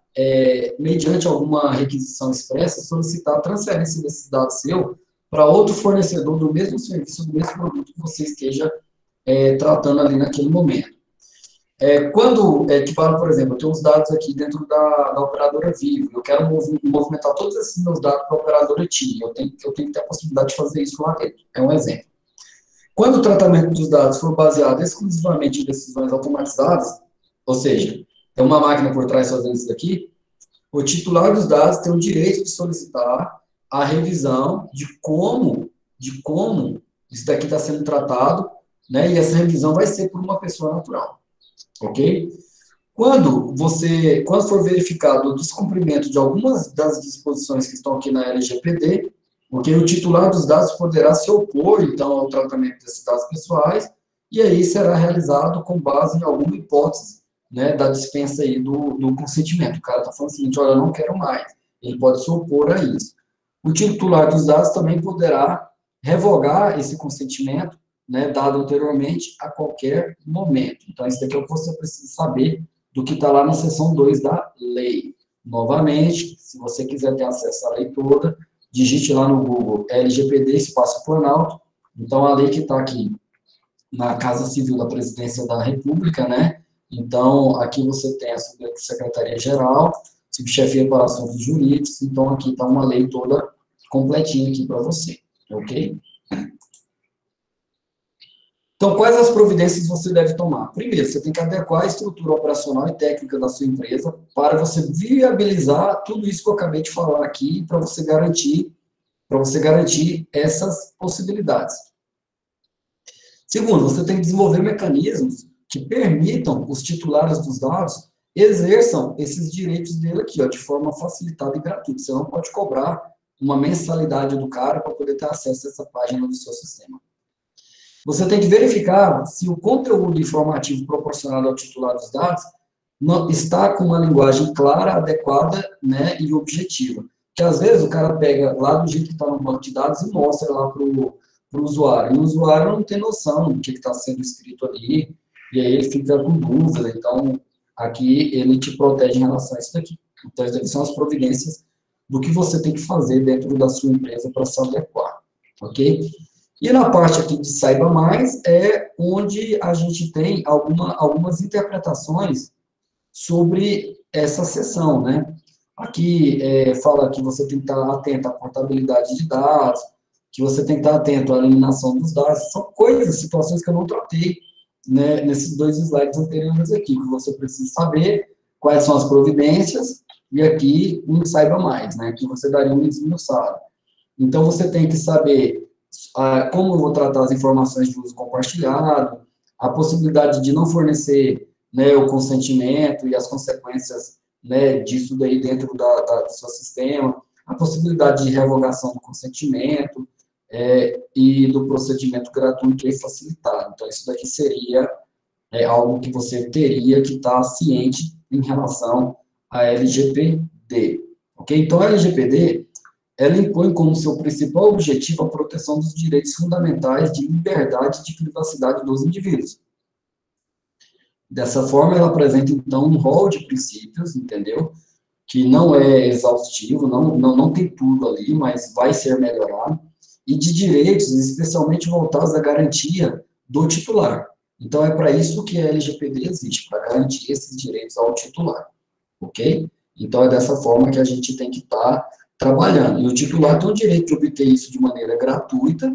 mediante alguma requisição expressa, solicitar a transferência desses dados seu para outro fornecedor do mesmo serviço, do mesmo produto que você esteja tratando ali naquele momento. Quando equiparo, por exemplo, eu tenho os dados aqui dentro da operadora Vivo, eu quero movimentar todos esses meus dados para a operadora TIM, eu tenho que ter a possibilidade de fazer isso lá dentro. É um exemplo. Quando o tratamento dos dados for baseado exclusivamente em decisões automatizadas, ou seja, tem uma máquina por trás fazendo isso daqui, o titular dos dados tem o direito de solicitar a revisão de como isso daqui está sendo tratado, né, e essa revisão vai ser por uma pessoa natural. Ok? Quando for verificado o descumprimento de algumas das disposições que estão aqui na LGPD, ok, o titular dos dados poderá se opor, então, ao tratamento desses dados pessoais, e aí será realizado com base em alguma hipótese, né, da dispensa aí do consentimento. O cara está falando o seguinte, olha, eu não quero mais. Ele pode se opor a isso. O titular dos dados também poderá revogar esse consentimento, né, dado anteriormente, a qualquer momento. Então, isso daqui é o que você precisa saber do que está lá na seção 2 da lei. Novamente, se você quiser ter acesso à lei toda, digite lá no Google LGPD, espaço Planalto. Então, a lei que está aqui na Casa Civil da Presidência da República, né? Então, aqui você tem a Secretaria-Geral, Subchefia para Assuntos Jurídicos, então aqui está uma lei toda completinha aqui para você, ok? Então, quais as providências você deve tomar? Primeiro, você tem que adequar a estrutura operacional e técnica da sua empresa para você viabilizar tudo isso que eu acabei de falar aqui, para você garantir essas possibilidades. Segundo, você tem que desenvolver mecanismos que permitam os titulares dos dados exerçam esses direitos dele aqui, ó, de forma facilitada e gratuita. Você não pode cobrar uma mensalidade do cara para poder ter acesso a essa página do seu sistema. Você tem que verificar se o conteúdo informativo proporcionado ao titular dos dados está com uma linguagem clara, adequada, né, e objetiva. Que às vezes o cara pega lá do jeito que está no banco de dados e mostra lá para o usuário. E o usuário não tem noção do que está sendo escrito ali, e aí ele fica com dúvida. Então, aqui ele te protege em relação a isso daqui. Então, essas são as providências do que você tem que fazer dentro da sua empresa para se adequar, ok? E na parte aqui de Saiba Mais é onde a gente tem algumas interpretações sobre essa seção, né? Aqui fala que você tem que estar atento à portabilidade de dados, que você tem que estar atento à eliminação dos dados. São coisas, situações que eu não tratei, né, nesses 2 slides anteriores aqui, que você precisa saber quais são as providências, e aqui um Saiba Mais, né, que você daria um esmiuçado. Então, você tem que saber como eu vou tratar as informações de uso compartilhado, a possibilidade de não fornecer, né, o consentimento e as consequências, né, disso daí dentro do seu sistema, a possibilidade de revogação do consentimento e do procedimento gratuito e facilitado. Então, isso daqui seria algo que você teria que estar ciente em relação à LGPD. Ok? Então, a LGPD ela impõe como seu principal objetivo a proteção dos direitos fundamentais de liberdade e de privacidade dos indivíduos. Dessa forma, ela apresenta, então, um rol de princípios, entendeu? Que não é exaustivo, não tem tudo ali, mas vai ser melhorado, e de direitos, especialmente voltados à garantia do titular. Então, é para isso que a LGPD existe, para garantir esses direitos ao titular, ok? Então, é dessa forma que a gente tem que estar trabalhando. E o titular tem o direito de obter isso de maneira gratuita,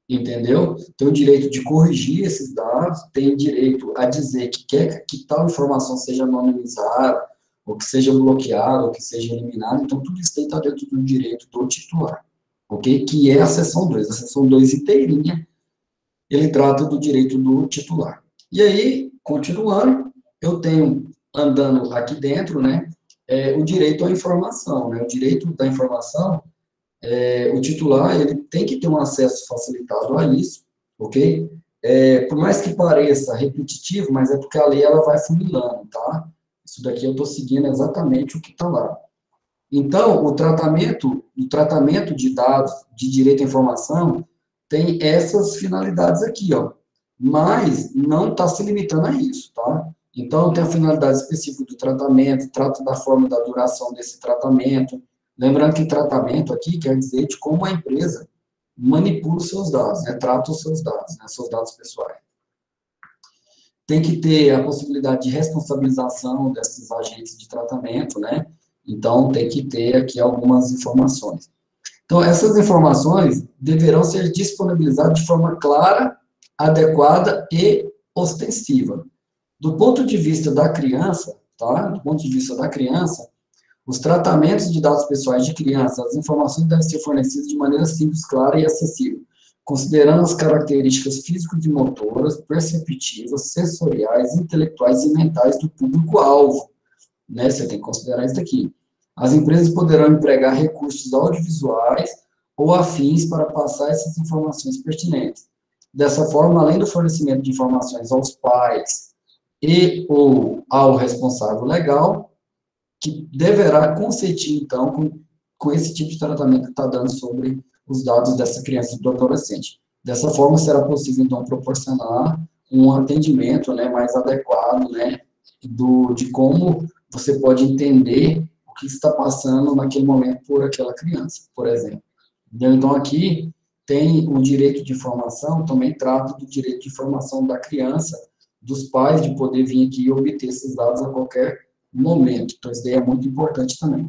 entendeu? Tem o direito de corrigir esses dados, tem direito a dizer que quer que tal informação seja anonimizada, ou que seja bloqueada, ou que seja eliminada. Então, tudo isso está dentro do direito do titular, ok? Que é a seção 2. A seção 2 inteirinha, ele trata do direito do titular. E aí, continuando, eu tenho, andando aqui dentro, né, o direito à informação, né? O direito da informação, o titular, ele tem que ter um acesso facilitado a isso, ok? Por mais que pareça repetitivo, mas é porque a lei, ela vai funilando, tá? Isso daqui eu estou seguindo exatamente o que está lá. Então, o tratamento de dados de direito à informação tem essas finalidades aqui, ó. Mas não está se limitando a isso, tá? Então, tem a finalidade específica do tratamento, trata da forma da duração desse tratamento. Lembrando que tratamento aqui quer dizer de como a empresa manipula os seus dados, né? Trata os seus dados, né? Seus dados pessoais. Tem que ter a possibilidade de responsabilização desses agentes de tratamento, né? Então, tem que ter aqui algumas informações. Então, essas informações deverão ser disponibilizadas de forma clara, adequada e ostensiva. Do ponto de vista da criança, tá? Do ponto de vista da criança, os tratamentos de dados pessoais de criança, as informações devem ser fornecidas de maneira simples, clara e acessível, considerando as características físicas e motoras, perceptivas, sensoriais, intelectuais e mentais do público-alvo, né? Você tem que considerar isso aqui. As empresas poderão empregar recursos audiovisuais ou afins para passar essas informações pertinentes. Dessa forma, além do fornecimento de informações aos pais e ou ao responsável legal, que deverá consentir, então, com esse tipo de tratamento que está dando sobre os dados dessa criança e do adolescente. Dessa forma, será possível, então, proporcionar um atendimento, né, mais adequado, né, de como você pode entender o que está passando naquele momento por aquela criança, por exemplo. Então, aqui tem o direito de informação, também trata do direito de informação da criança, dos pais, de poder vir aqui e obter esses dados a qualquer momento. Então, isso daí é muito importante também.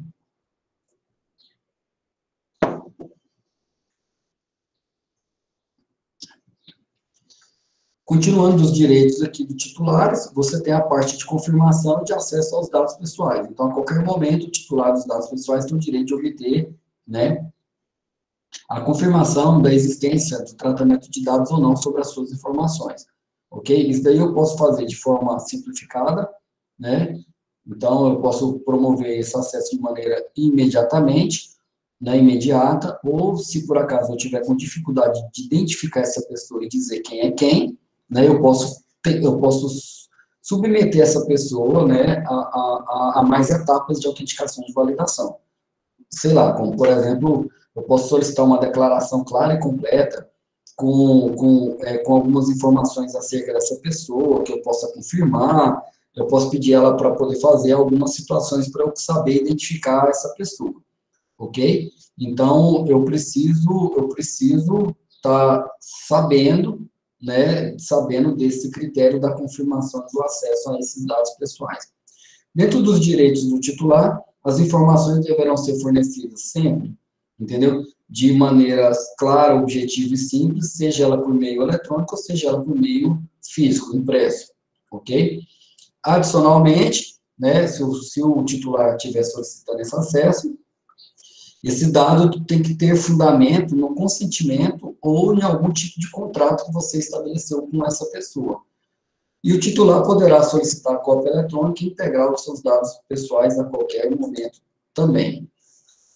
Continuando dos direitos aqui do titular, você tem a parte de confirmação e de acesso aos dados pessoais. Então, a qualquer momento, o titular dos dados pessoais tem o direito de obter, né, a confirmação da existência do tratamento de dados ou não sobre as suas informações. Ok? Isso daí eu posso fazer de forma simplificada, né? Então, eu posso promover esse acesso de maneira imediatamente, né, imediata, ou se por acaso eu tiver com dificuldade de identificar essa pessoa e dizer quem é quem, né, eu posso submeter essa pessoa, né, a mais etapas de autenticação de validação. Sei lá, como, por exemplo, eu posso solicitar uma declaração clara e completa com algumas informações acerca dessa pessoa, que eu possa confirmar, eu posso pedir ela para poder fazer algumas situações para eu saber identificar essa pessoa, ok? Então, eu preciso estar sabendo, né, sabendo desse critério da confirmação do acesso a esses dados pessoais. Dentro dos direitos do titular, as informações deverão ser fornecidas sempre, entendeu? De maneira clara, objetiva e simples, seja ela por meio eletrônico, ou seja ela por meio físico, impresso, ok? Adicionalmente, né, se o titular estiver solicitando esse acesso, esse dado tem que ter fundamento no consentimento ou em algum tipo de contrato que você estabeleceu com essa pessoa. E o titular poderá solicitar cópia eletrônica e integrar os seus dados pessoais a qualquer momento também.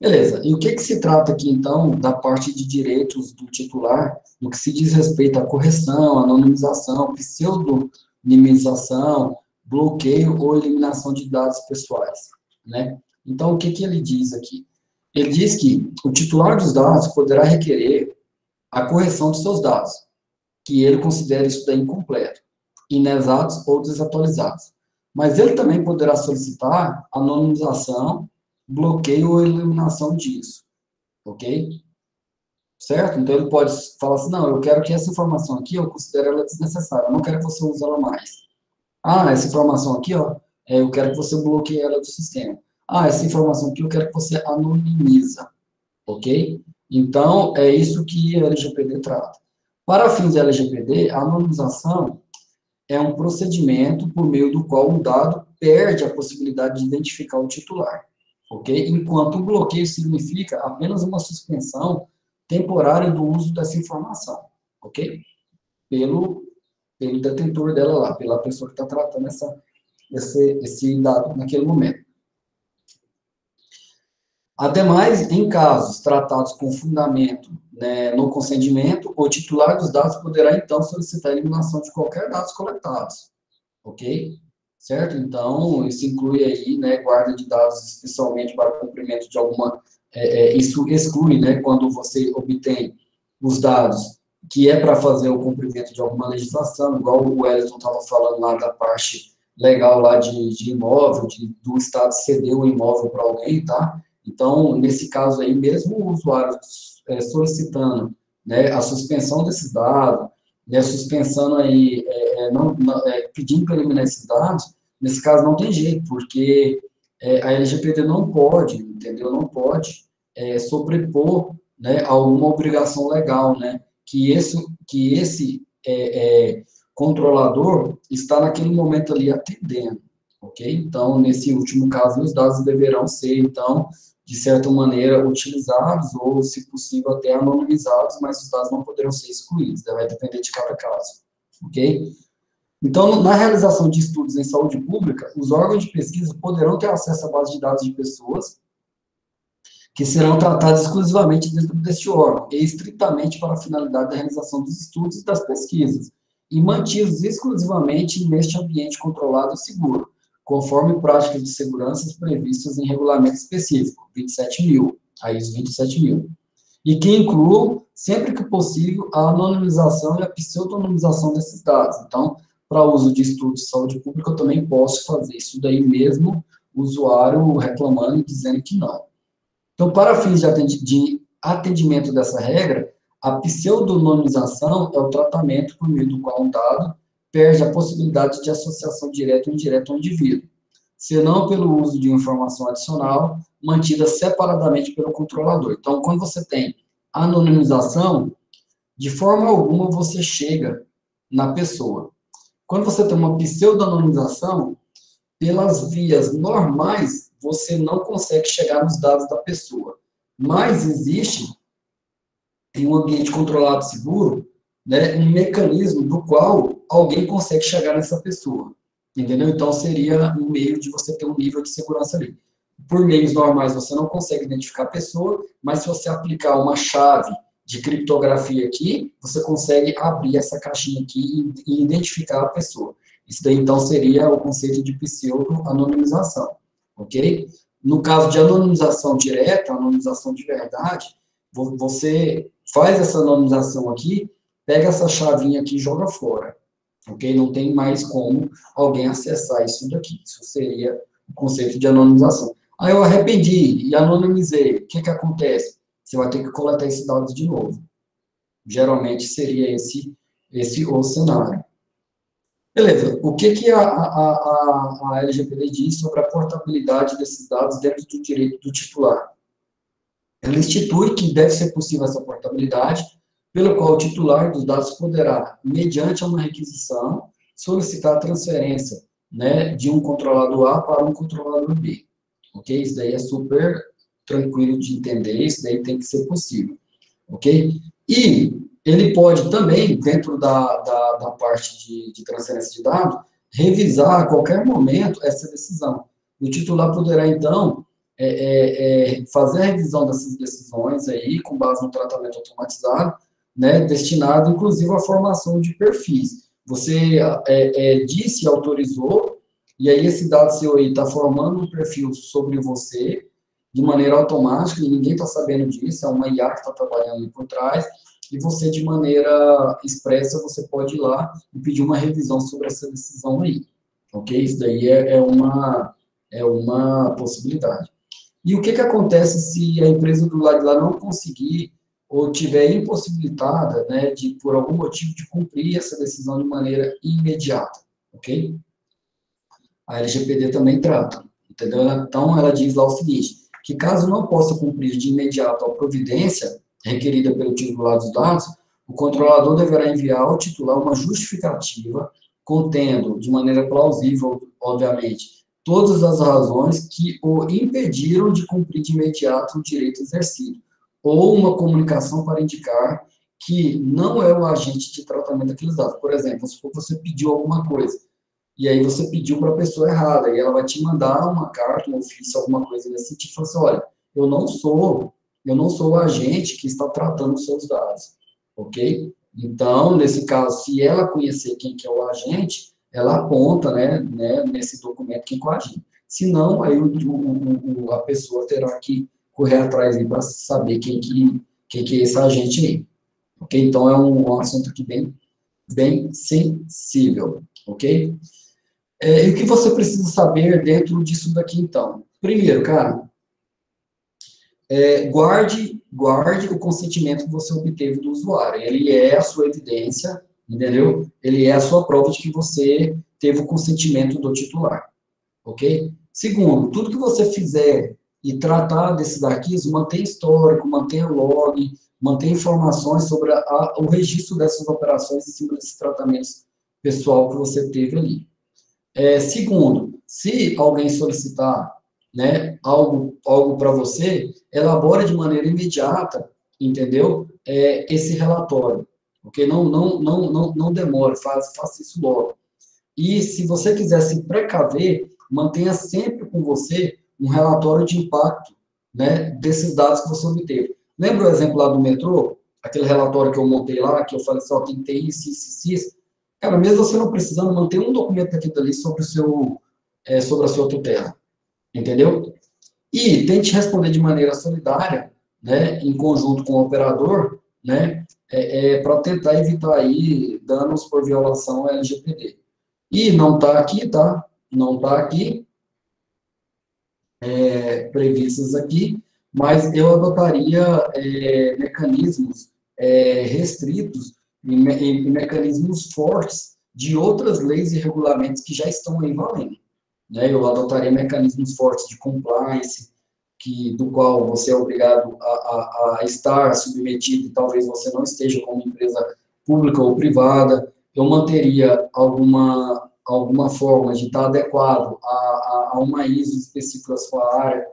Beleza, e o que se trata aqui, então, da parte de direitos do titular, no que se diz respeito à correção, anonimização, pseudonimização, bloqueio ou eliminação de dados pessoais, né? Então, o que ele diz aqui? Ele diz que o titular dos dados poderá requerer a correção de seus dados, que ele considere isso daí incompleto, inexatos ou desatualizados. Mas ele também poderá solicitar anonimização, bloqueio ou eliminação disso, ok? Certo? Então, ele pode falar assim, não, eu quero que essa informação aqui, eu considero ela desnecessária, eu não quero que você use ela mais. Ah, essa informação aqui, ó, eu quero que você bloqueie ela do sistema. Ah, essa informação aqui eu quero que você anonimiza, ok? Então, é isso que a LGPD trata. Para fins da LGPD, a anonimização é um procedimento por meio do qual um dado perde a possibilidade de identificar o titular, ok? Enquanto o bloqueio significa apenas uma suspensão temporária do uso dessa informação, ok? Pelo detentor dela lá, pela pessoa que está tratando esse dado naquele momento. Ademais, em casos tratados com fundamento, né, no consentimento, o titular dos dados poderá, então, solicitar a eliminação de qualquer dados coletados, ok? Certo? Então, isso inclui aí, né, guarda de dados especialmente para o cumprimento de alguma... isso exclui, né, quando você obtém os dados que é para fazer o cumprimento de alguma legislação, igual o Wellington estava falando lá da parte legal lá de imóvel, do Estado ceder o imóvel para alguém, tá? Então, nesse caso aí, mesmo o usuário solicitando, né, a suspensão desses dados, né, suspensando aí, pedindo para eliminar esses dados, nesse caso não tem jeito, porque a LGPD não pode, entendeu? Não pode sobrepor, né, alguma obrigação legal, né, que esse controlador está naquele momento ali atendendo, ok? Então, nesse último caso, os dados deverão ser, então, de certa maneira, utilizados ou, se possível, até anonimizados, mas os dados não poderão ser excluídos, vai depender de cada caso, ok? Então, na realização de estudos em saúde pública, os órgãos de pesquisa poderão ter acesso à base de dados de pessoas que serão tratados exclusivamente dentro deste órgão, e estritamente para a finalidade da realização dos estudos e das pesquisas, e mantidos exclusivamente neste ambiente controlado e seguro, conforme práticas de segurança previstas em regulamento específico, 27.000, a ISO 27.000, e que incluam, sempre que possível, a anonimização e a pseudonimização desses dados. Então, para uso de estudos de saúde pública, eu também posso fazer isso daí mesmo, o usuário reclamando e dizendo que não. Então, para fins de atendimento dessa regra, a pseudonimização é o tratamento por meio do qual um dado perde a possibilidade de associação direta ou indireta ao indivíduo, senão pelo uso de uma informação adicional mantida separadamente pelo controlador. Então, quando você tem anonimização, de forma alguma você chega na pessoa. Quando você tem uma pseudo-anonimização, pelas vias normais, você não consegue chegar nos dados da pessoa. Mas existe, em um ambiente controlado e seguro, né, um mecanismo do qual alguém consegue chegar nessa pessoa. Entendeu? Então, seria um meio de você ter um nível de segurança ali. Por meios normais, você não consegue identificar a pessoa, mas se você aplicar uma chave de criptografia aqui, você consegue abrir essa caixinha aqui e identificar a pessoa. Isso daí, então, seria o conceito de pseudo-anonimização, ok? No caso de anonimização direta, anonimização de verdade, você faz essa anonimização aqui, pega essa chavinha aqui e joga fora, ok? Não tem mais como alguém acessar isso daqui. Isso seria o conceito de anonimização. Aí eu arrependi e anonimizei. O que que acontece? Você vai ter que coletar esses dados de novo. Geralmente seria esse o cenário. Beleza. O que que a LGPD diz sobre a portabilidade desses dados dentro do direito do titular? Ela institui que deve ser possível essa portabilidade, pelo qual o titular dos dados poderá, mediante uma requisição, solicitar a transferência, né, de um controlador A para um controlador B. Ok? Isso daí é super tranquilo de entender, isso daí tem que ser possível. Ok? E ele pode também, dentro da parte de transferência de dados, revisar a qualquer momento essa decisão. O titular poderá, então, fazer a revisão dessas decisões aí, com base no tratamento automatizado, né, destinado, inclusive, à formação de perfis. Você disse e autorizou, e aí esse dado seu aí está formando um perfil sobre você, de maneira automática, e ninguém está sabendo disso, é uma IA que está trabalhando ali por trás, e você, de maneira expressa, você pode ir lá e pedir uma revisão sobre essa decisão aí, ok? Isso daí é uma possibilidade. E o que que acontece se a empresa do lado de lá não conseguir ou tiver impossibilitada, né, de, por algum motivo, de cumprir essa decisão de maneira imediata, ok? A LGPD também trata, entendeu? Então, ela diz lá o seguinte, que caso não possa cumprir de imediato a providência requerida pelo titular dos dados, o controlador deverá enviar ao titular uma justificativa contendo, de maneira plausível, obviamente, todas as razões que o impediram de cumprir de imediato o direito exercido, ou uma comunicação para indicar que não é o agente de tratamento daqueles dados. Por exemplo, se você pediu alguma coisa, e aí você pediu para a pessoa errada, e ela vai te mandar uma carta, um ofício, alguma coisa nesse sentido, e fala assim, olha, eu não sou o agente que está tratando os seus dados, ok? Então, nesse caso, se ela conhecer quem que é o agente, ela aponta, né, nesse documento quem é o agente. Se não, aí a pessoa terá que correr atrás para saber quem que é esse agente aí, ok? Então, é um assunto aqui bem sensível, ok? E o que você precisa saber dentro disso daqui, então? Primeiro, cara, guarde o consentimento que você obteve do usuário. Ele é a sua evidência, entendeu? Ele é a sua prova de que você teve o consentimento do titular, ok? Segundo, tudo que você fizer e tratar desses arquivos, mantenha histórico, mantenha log, mantenha informações sobre o registro dessas operações em cima desses tratamentos pessoal que você teve ali. Segundo, se alguém solicitar, né, algo para você, elabora de maneira imediata, entendeu? Esse relatório, porque não demore, faça isso logo. E se você quiser se precaver, mantenha sempre com você um relatório de impacto, né, desses dados que você obteve. Lembra o exemplo lá do metrô? Aquele relatório que eu montei lá, que eu falei assim, ó, tem que ter isso. Cara, mesmo você não precisando, manter um documento aqui dali sobre sobre a sua tutela, entendeu? E tente responder de maneira solidária, né, em conjunto com o operador, né, para tentar evitar aí danos por violação à LGPD. E não está aqui, tá? Não está aqui, previstos aqui, mas eu adotaria mecanismos restritos e mecanismos fortes de outras leis e regulamentos que já estão aí valendo. Né? Eu adotaria mecanismos fortes de compliance, do qual você é obrigado a estar submetido, e talvez você não esteja como empresa pública ou privada. eu manteria alguma forma de estar adequado a uma ISO específica da sua área,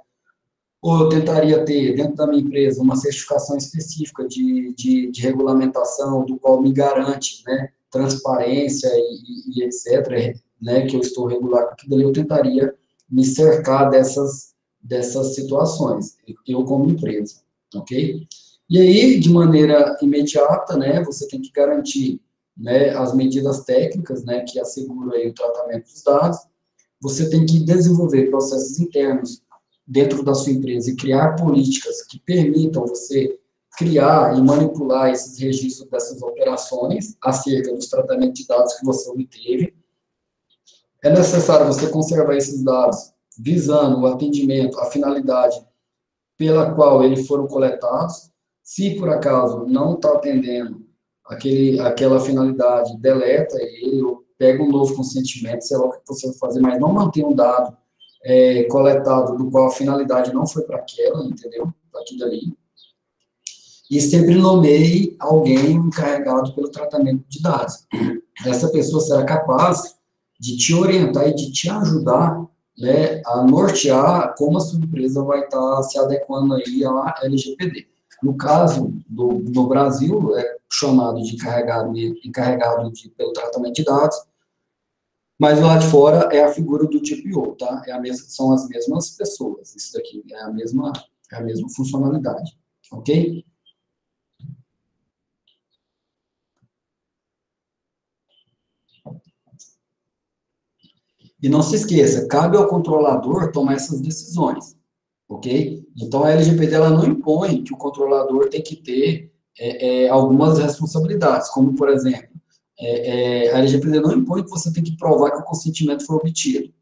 ou eu tentaria ter, dentro da minha empresa, uma certificação específica de regulamentação, do qual me garante, né, transparência e etc., né, que eu estou regular com aquilo ali, eu tentaria me cercar dessas situações, eu como empresa, ok? E aí, de maneira imediata, né, você tem que garantir, né, as medidas técnicas, né, que asseguram aí o tratamento dos dados, você tem que desenvolver processos internos dentro da sua empresa e criar políticas que permitam você criar e manipular esses registros dessas operações acerca dos tratamentos de dados que você obteve. É necessário você conservar esses dados visando o atendimento, a finalidade pela qual eles foram coletados. Se, por acaso, não está atendendo aquela finalidade, deleta ele, ou pega um novo consentimento, sei lá o que você vai fazer, mas não manter um dado coletado do qual a finalidade não foi para aquela, entendeu? Para aquilo ali. E sempre nomeie alguém encarregado pelo tratamento de dados. Essa pessoa será capaz de te orientar e de te ajudar, né, a nortear como a sua empresa vai estar se adequando aí à LGPD. No caso do Brasil, é chamado de encarregado pelo tratamento de dados, mas lá de fora é a figura do DPO, tá? São as mesmas pessoas, isso daqui é a mesma funcionalidade, ok? E não se esqueça, cabe ao controlador tomar essas decisões, ok? Então, a LGPD ela não impõe que o controlador tem que ter algumas responsabilidades, como, por exemplo, a LGPD não impõe que você tem que provar que o consentimento foi obtido,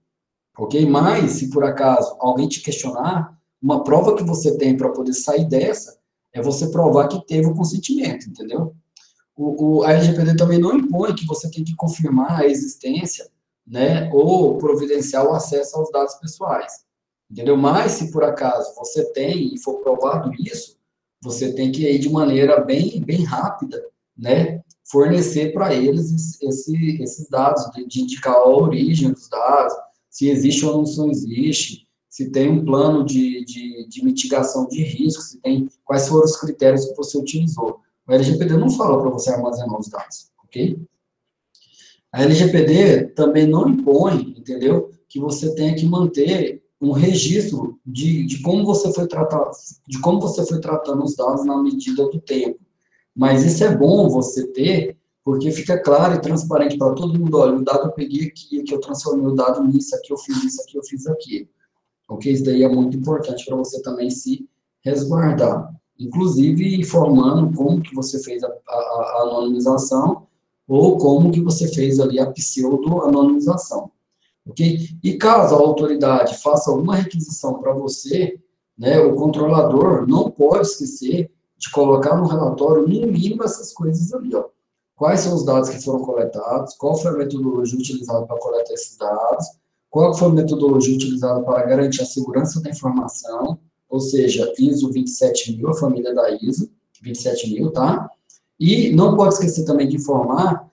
ok? Mas, se por acaso alguém te questionar, uma prova que você tem para poder sair dessa é você provar que teve o consentimento, entendeu? A LGPD também não impõe que você tem que confirmar a existência, né, ou providenciar o acesso aos dados pessoais, entendeu? Mas, se por acaso você tem e for provado isso, você tem que ir de maneira bem rápida, né, fornecer para eles esses dados, de indicar a origem dos dados, se existe ou não existe, se tem um plano de mitigação de risco, se tem, quais foram os critérios que você utilizou. O LGPD não fala para você armazenar os dados, ok? A LGPD também não impõe, entendeu, que você tenha que manter um registro de como você foi tratando os dados na medida do tempo. Mas isso é bom você ter, porque fica claro e transparente para todo mundo, olha, o dado eu peguei aqui eu transformei o dado nisso, aqui eu fiz isso, aqui eu fiz aquilo. Ok? Isso daí é muito importante para você também se resguardar. Inclusive, informando como que você fez a anonimização ou como que você fez ali a pseudo-anonimização. Ok? E caso a autoridade faça alguma requisição para você, né, o controlador não pode esquecer de colocar no relatório, no mínimo, essas coisas ali, ó. Quais são os dados que foram coletados, qual foi a metodologia utilizada para coletar esses dados, qual foi a metodologia utilizada para garantir a segurança da informação, ou seja, ISO 27000, a família da ISO 27000, tá? E não pode esquecer também de informar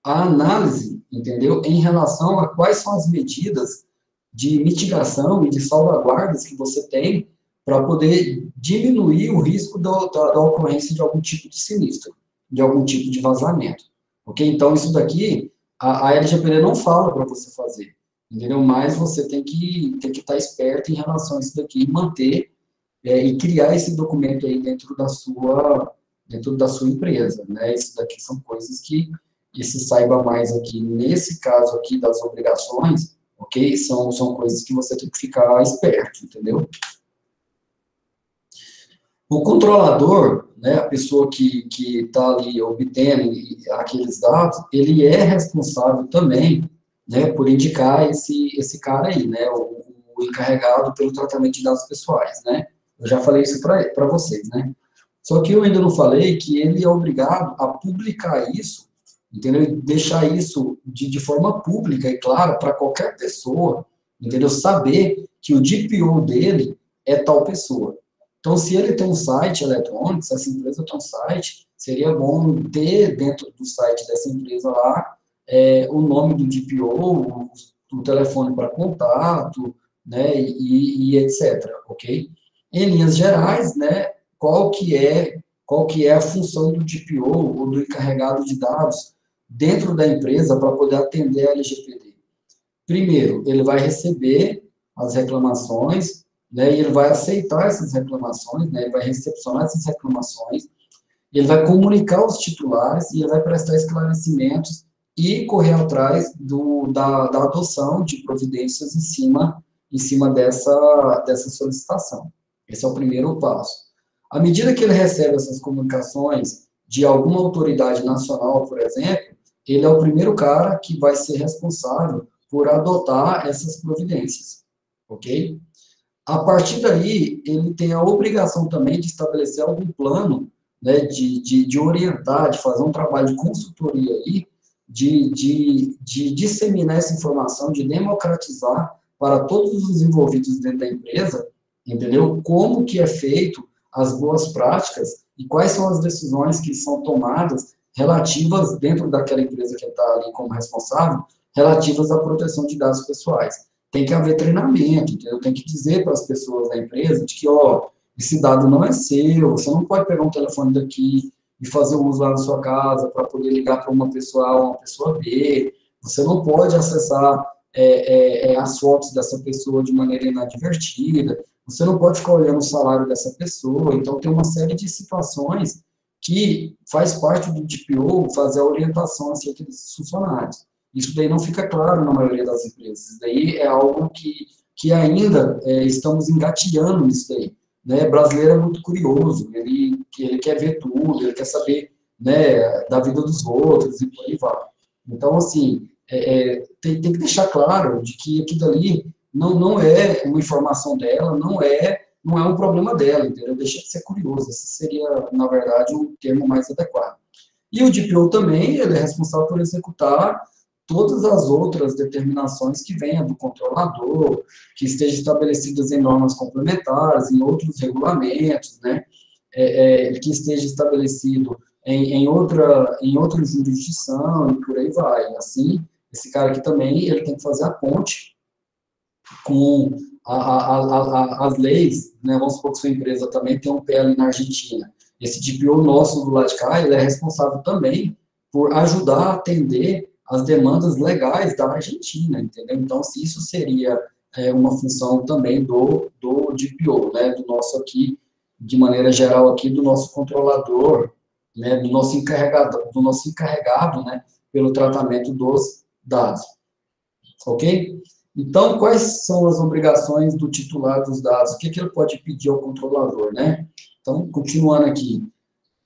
a análise, entendeu? Em relação a quais são as medidas de mitigação e de salvaguardas que você tem para poder diminuir o risco da ocorrência de algum tipo de sinistro, de algum tipo de vazamento, ok? Então, isso daqui, a LGPD não fala para você fazer, entendeu? Mas você tem que estar esperto em relação a isso daqui e manter e criar esse documento aí dentro da sua empresa, né? Isso daqui são coisas que, e se saiba mais aqui, nesse caso aqui das obrigações, ok? São coisas que você tem que ficar esperto, entendeu? O controlador, né, a pessoa que está ali obtendo aqueles dados, ele é responsável também, né, por indicar esse cara aí, né, o encarregado pelo tratamento de dados pessoais, né? Eu já falei isso para vocês, né? Só que eu ainda não falei que ele é obrigado a publicar isso, entendeu? E deixar isso de forma pública e clara para qualquer pessoa, entendeu? Saber que o DPO dele é tal pessoa. Então, se ele tem um site eletrônico, se essa empresa tem um site, seria bom ter dentro do site dessa empresa lá o nome do DPO, o telefone para contato, né, e etc, ok? Em linhas gerais, né, qual que é a função do DPO ou do encarregado de dados dentro da empresa para poder atender a LGPD? Primeiro, ele vai receber as reclamações, né, e ele vai aceitar essas reclamações, né, ele vai recepcionar essas reclamações, ele vai comunicar aos titulares e ele vai prestar esclarecimentos e correr atrás da adoção de providências em cima dessa solicitação. Esse é o primeiro passo. À medida que ele recebe essas comunicações de alguma autoridade nacional, por exemplo, ele é o primeiro cara que vai ser responsável por adotar essas providências, ok? A partir daí, ele tem a obrigação também de estabelecer algum plano, né, de orientar, de fazer um trabalho de consultoria aí, de disseminar essa informação, de democratizar para todos os envolvidos dentro da empresa, entendeu? Como que é feito as boas práticas e quais são as decisões que são tomadas relativas dentro daquela empresa que está ali como responsável, relativas à proteção de dados pessoais. Tem que haver treinamento, entendeu? Tem que dizer para as pessoas da empresa de que, ó, esse dado não é seu, você não pode pegar um telefone daqui e fazer o uso lá na sua casa para poder ligar para uma pessoa A ou uma pessoa B, você não pode acessar as fotos dessa pessoa de maneira inadvertida, você não pode ficar olhando o salário dessa pessoa, então tem uma série de situações que faz parte do DPO fazer a orientação acerca desses funcionários. Isso daí não fica claro na maioria das empresas. Isso daí é algo que ainda estamos engatilhando nisso daí. Né? O brasileiro é muito curioso, ele quer ver tudo, ele quer saber, né, da vida dos outros e por aí vai. Então, assim, tem que deixar claro de que aquilo ali não é uma informação dela, não é um problema dela, entendeu? Deixa de ser curioso. Esse seria, na verdade, o termo mais adequado. E o DPO também, ele é responsável por executar todas as outras determinações que venham do controlador, que estejam estabelecidas em normas complementares, em outros regulamentos, né, que esteja estabelecido em outra jurisdição, e por aí vai. Assim, esse cara aqui também, ele tem que fazer a ponte com as leis, né, vamos supor que sua empresa também tem um pé ali na Argentina. Esse DPO nosso do lado de cá, ele é responsável também por ajudar a atender as demandas legais da Argentina, entendeu? Então, se isso seria uma função também do DPO, né, do nosso aqui, de maneira geral aqui, do nosso controlador, né, do nosso encarregado, né, pelo tratamento dos dados, ok? Então, quais são as obrigações do titular dos dados? O que ele pode pedir ao controlador, né? Então, continuando aqui.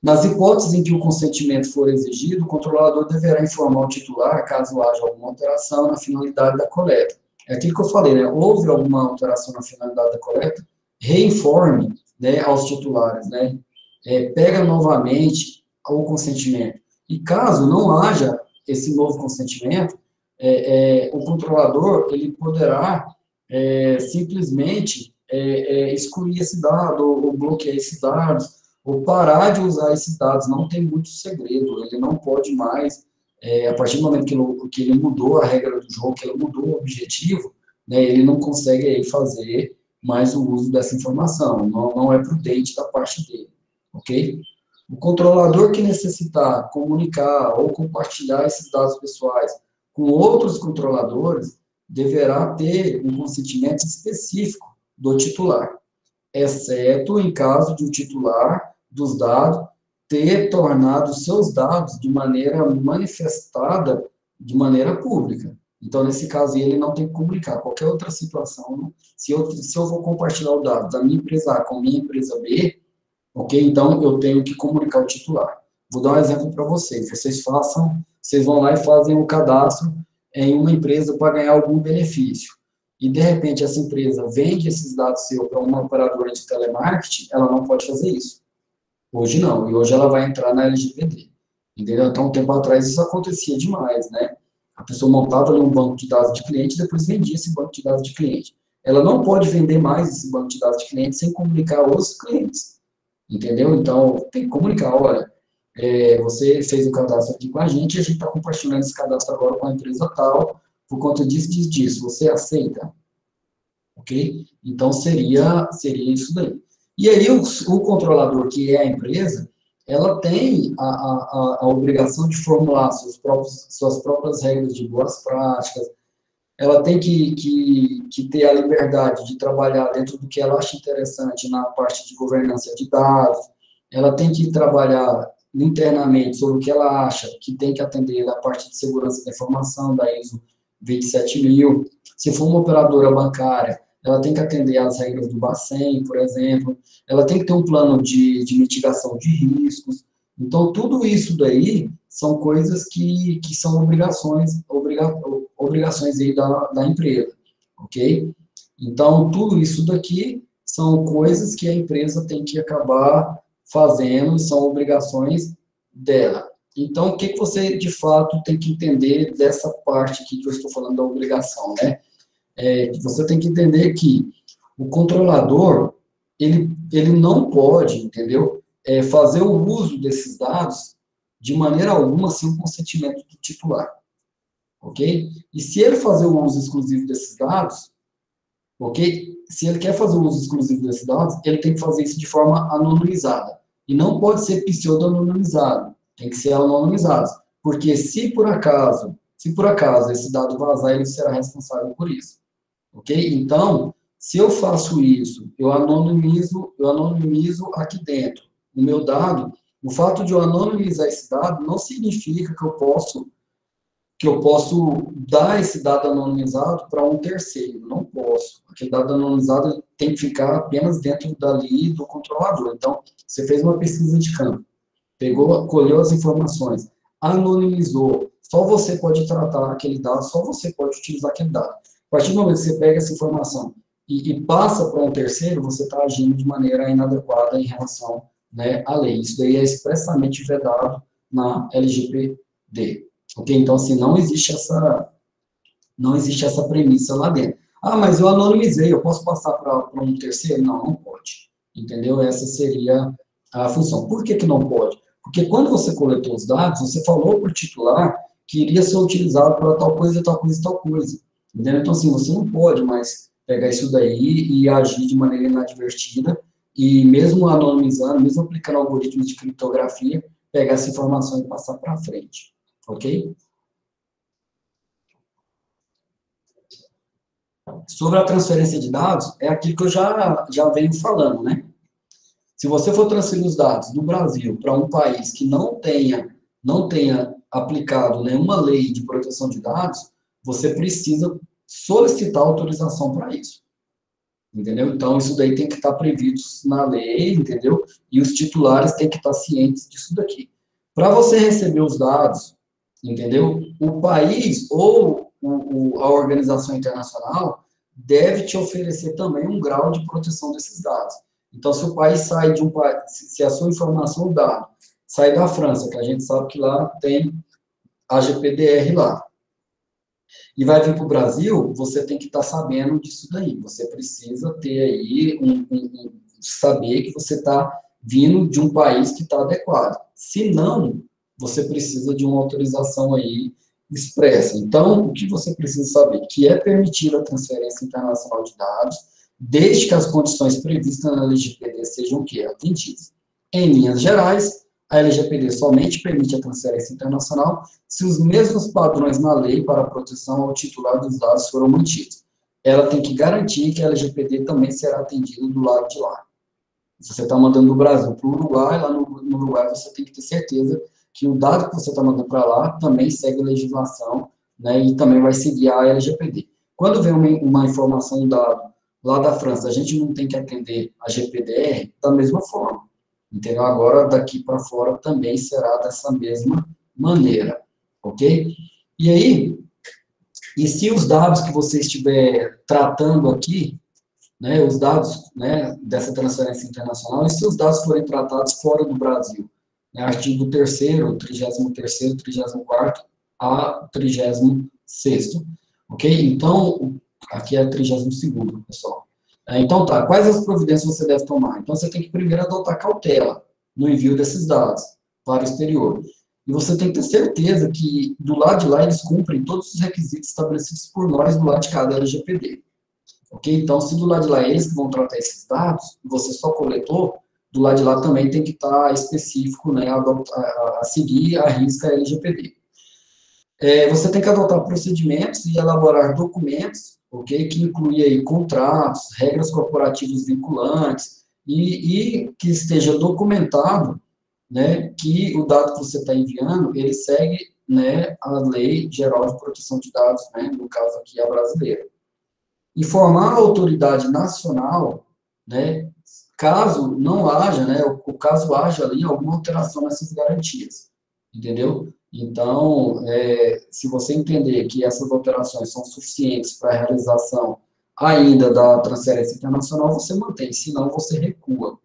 Nas hipóteses em que o consentimento for exigido, o controlador deverá informar o titular caso haja alguma alteração na finalidade da coleta. É aquilo que eu falei, né? Houve alguma alteração na finalidade da coleta, reinforme, né, aos titulares, né? Pega novamente o consentimento. E caso não haja esse novo consentimento, o controlador ele poderá simplesmente excluir esse dado ou bloquear esses dados ou parar de usar esses dados. Não tem muito segredo, ele não pode mais, a partir do momento que ele mudou a regra do jogo, que ele mudou o objetivo, né, ele não consegue aí fazer mais o uso dessa informação, não é prudente da parte dele, ok? O controlador que necessitar comunicar ou compartilhar esses dados pessoais com outros controladores deverá ter um consentimento específico do titular, exceto em caso de o titular dos dados ter tornado seus dados de maneira manifestada de maneira pública. Então, nesse caso, ele não tem que comunicar. Qualquer outra situação, se eu vou compartilhar o dado da minha empresa A com a minha empresa B, ok? Então, eu tenho que comunicar o titular. Vou dar um exemplo para vocês. Vocês vão lá e fazem um cadastro em uma empresa para ganhar algum benefício. E, de repente, essa empresa vende esses dados seus para uma operadora de telemarketing, ela não pode fazer isso. Hoje não, e hoje ela vai entrar na LGPD. Entendeu? Então, um tempo atrás isso acontecia demais, né? A pessoa montava ali um banco de dados de cliente e depois vendia esse banco de dados de cliente. Ela não pode vender mais esse banco de dados de cliente sem comunicar aos clientes. Entendeu? Então, tem que comunicar, olha, você fez o cadastro aqui com a gente está compartilhando esse cadastro agora com a empresa tal, por conta disso, disso, disso. Você aceita? Ok? Então, seria isso daí. E aí, o controlador, que é a empresa, ela tem a obrigação de formular suas próprias regras de boas práticas, ela tem que ter a liberdade de trabalhar dentro do que ela acha interessante na parte de governança de dados, ela tem que trabalhar internamente sobre o que ela acha que tem que atender da parte de segurança da informação, da ISO 27000. Se for uma operadora bancária, ela tem que atender às regras do Bacen, por exemplo, ela tem que ter um plano de mitigação de riscos. Então, tudo isso daí são coisas que são obrigações aí da empresa, ok? Então, tudo isso daqui são coisas que a empresa tem que acabar fazendo, são obrigações dela. Então, o que você, de fato, tem que entender dessa parte aqui que eu estou falando da obrigação, né? Você tem que entender que o controlador, ele não pode, entendeu? Fazer o uso desses dados de maneira alguma sem o consentimento do titular, ok? E se ele fazer o uso exclusivo desses dados, ok? Se ele quer fazer o uso exclusivo desses dados, ele tem que fazer isso de forma anonimizada. E não pode ser pseudo-anonimizado, tem que ser anonimizado. Porque se por acaso esse dado vazar, ele será responsável por isso. Ok? Então, se eu faço isso, eu anonimizo aqui dentro. No meu dado, o fato de eu anonimizar esse dado não significa que eu posso dar esse dado anonimizado para um terceiro. Não posso. Aquele dado anonimizado tem que ficar apenas dentro dali do controlador. Então, você fez uma pesquisa de campo, colheu as informações, anonimizou. Só você pode tratar aquele dado, só você pode utilizar aquele dado. A partir do momento que você pega essa informação e passa para um terceiro, você está agindo de maneira inadequada em relação, né, à lei. Isso daí é expressamente vedado na LGPD. Ok? Então, assim, não existe essa premissa lá dentro. Ah, mas eu anonimizei, eu posso passar para um terceiro? Não, não pode. Entendeu? Essa seria a função. Por que não pode? Porque quando você coletou os dados, você falou para o titular que iria ser utilizado para tal coisa, tal coisa, tal coisa. Entendeu? Então, assim, você não pode mais pegar isso daí e agir de maneira inadvertida e mesmo anonimizando, mesmo aplicando algoritmos de criptografia, pegar essa informação e passar para frente. Ok? Sobre a transferência de dados, é aquilo que eu já venho falando, né? Se você for transferir os dados do Brasil para um país que não tenha aplicado nenhuma lei de proteção de dados, você precisa solicitar autorização para isso. Entendeu? Então, isso daí tem que estar previsto na lei, entendeu? E os titulares têm que estar cientes disso daqui. Para você receber os dados, entendeu? O país ou a organização internacional deve te oferecer também um grau de proteção desses dados. Então, se o país sai de um país, se a sua informação, o dado, sai da França, que a gente sabe que lá tem a GPDR lá, e vai vir para o Brasil, você tem que estar sabendo disso daí. Você precisa ter aí saber que você está vindo de um país que está adequado. Se não, você precisa de uma autorização aí expressa. Então, o que você precisa saber? Que é permitida a transferência internacional de dados, desde que as condições previstas na LGPD sejam o quê? Atendidas. Em linhas gerais, a LGPD somente permite a transferência internacional se os mesmos padrões na lei para a proteção ao titular dos dados foram mantidos. Ela tem que garantir que a LGPD também será atendida do lado de lá. Se você está mandando do Brasil para o Uruguai, lá no Uruguai você tem que ter certeza que o dado que você está mandando para lá também segue a legislação, né, e também vai seguir a LGPD. Quando vem uma informação, um dado lá da França, a gente não tem que atender a GPDR da mesma forma. Entendeu? Agora, daqui para fora, também será dessa mesma maneira, ok? E aí, e se os dados que você estiver tratando aqui, né, os dados, né, dessa transferência internacional, e se os dados forem tratados fora do Brasil, né, artigo 3º, 33º, 34º a 36º, ok? Então, aqui é 32º, pessoal. Então, tá, quais as providências você deve tomar? Então, você tem que primeiro adotar cautela no envio desses dados. para o exterior. E você tem que ter certeza que do lado de lá eles cumprem todos os requisitos estabelecidos por nós do lado de cada LGPD. Ok? Então, se do lado de lá eles que vão tratar esses dados, e você só coletou, do lado de lá também tem que estar específico, né, a seguir a risca LGPD. Você tem que adotar procedimentos e elaborar documentos, ok, que inclui aí contratos, regras corporativas vinculantes e que esteja documentado, né, que o dado que você está enviando, ele segue, né, a Lei Geral de Proteção de Dados, né, no caso aqui a brasileira. Informar a autoridade nacional, né, caso não haja, né, o caso haja ali alguma alteração nessas garantias, entendeu? Então, se você entender que essas alterações são suficientes para a realização ainda da transferência internacional, você mantém, senão você recua,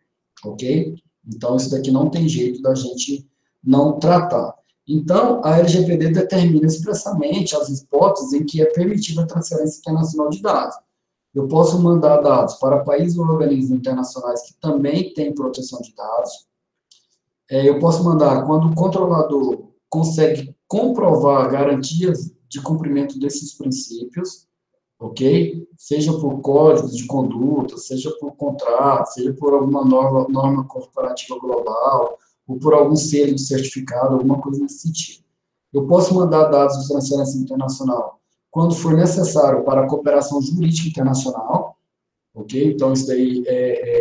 ok? Então, isso daqui não tem jeito da gente não tratar. Então, a LGPD determina expressamente as hipóteses em que é permitida a transferência internacional de dados. Eu posso mandar dados para países ou organismos internacionais que também têm proteção de dados. Eu posso mandar quando o controlador consegue comprovar garantias de cumprimento desses princípios, ok? Seja por códigos de conduta, seja por contrato, seja por alguma norma corporativa global, ou por algum selo de certificado, alguma coisa nesse sentido. Eu posso mandar dados de transferência internacional quando for necessário para a cooperação jurídica internacional, ok? Então, isso daí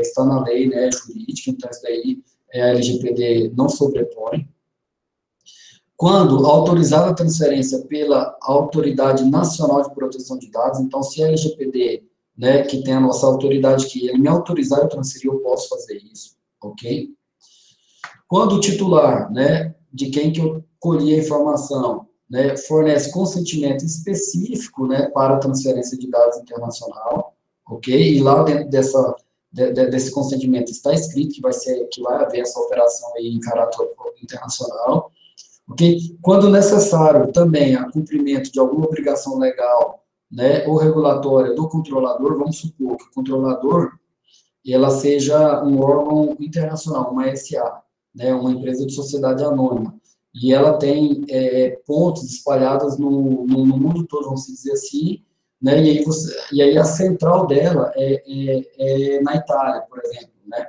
está na lei, né, jurídica, então isso daí a LGPD não sobrepõe. Quando autorizada a transferência pela Autoridade Nacional de Proteção de Dados, então, se a LGPD, né, que tem a nossa autoridade, que ele me autorizar a transferir, eu posso fazer isso, ok? Quando o titular, né, de quem que eu colhi a informação, né, fornece consentimento específico, né, para a transferência de dados internacional, ok? E lá dentro desse consentimento está escrito que vai haver essa operação aí em caráter internacional, ok? Quando necessário também a cumprimento de alguma obrigação legal, né, ou regulatória do controlador, vamos supor que o controlador ela seja um órgão internacional, uma SA, né, uma empresa de sociedade anônima, e ela tem pontos espalhados no mundo todo, vamos dizer assim, né, e aí a central dela é na Itália, por exemplo, né.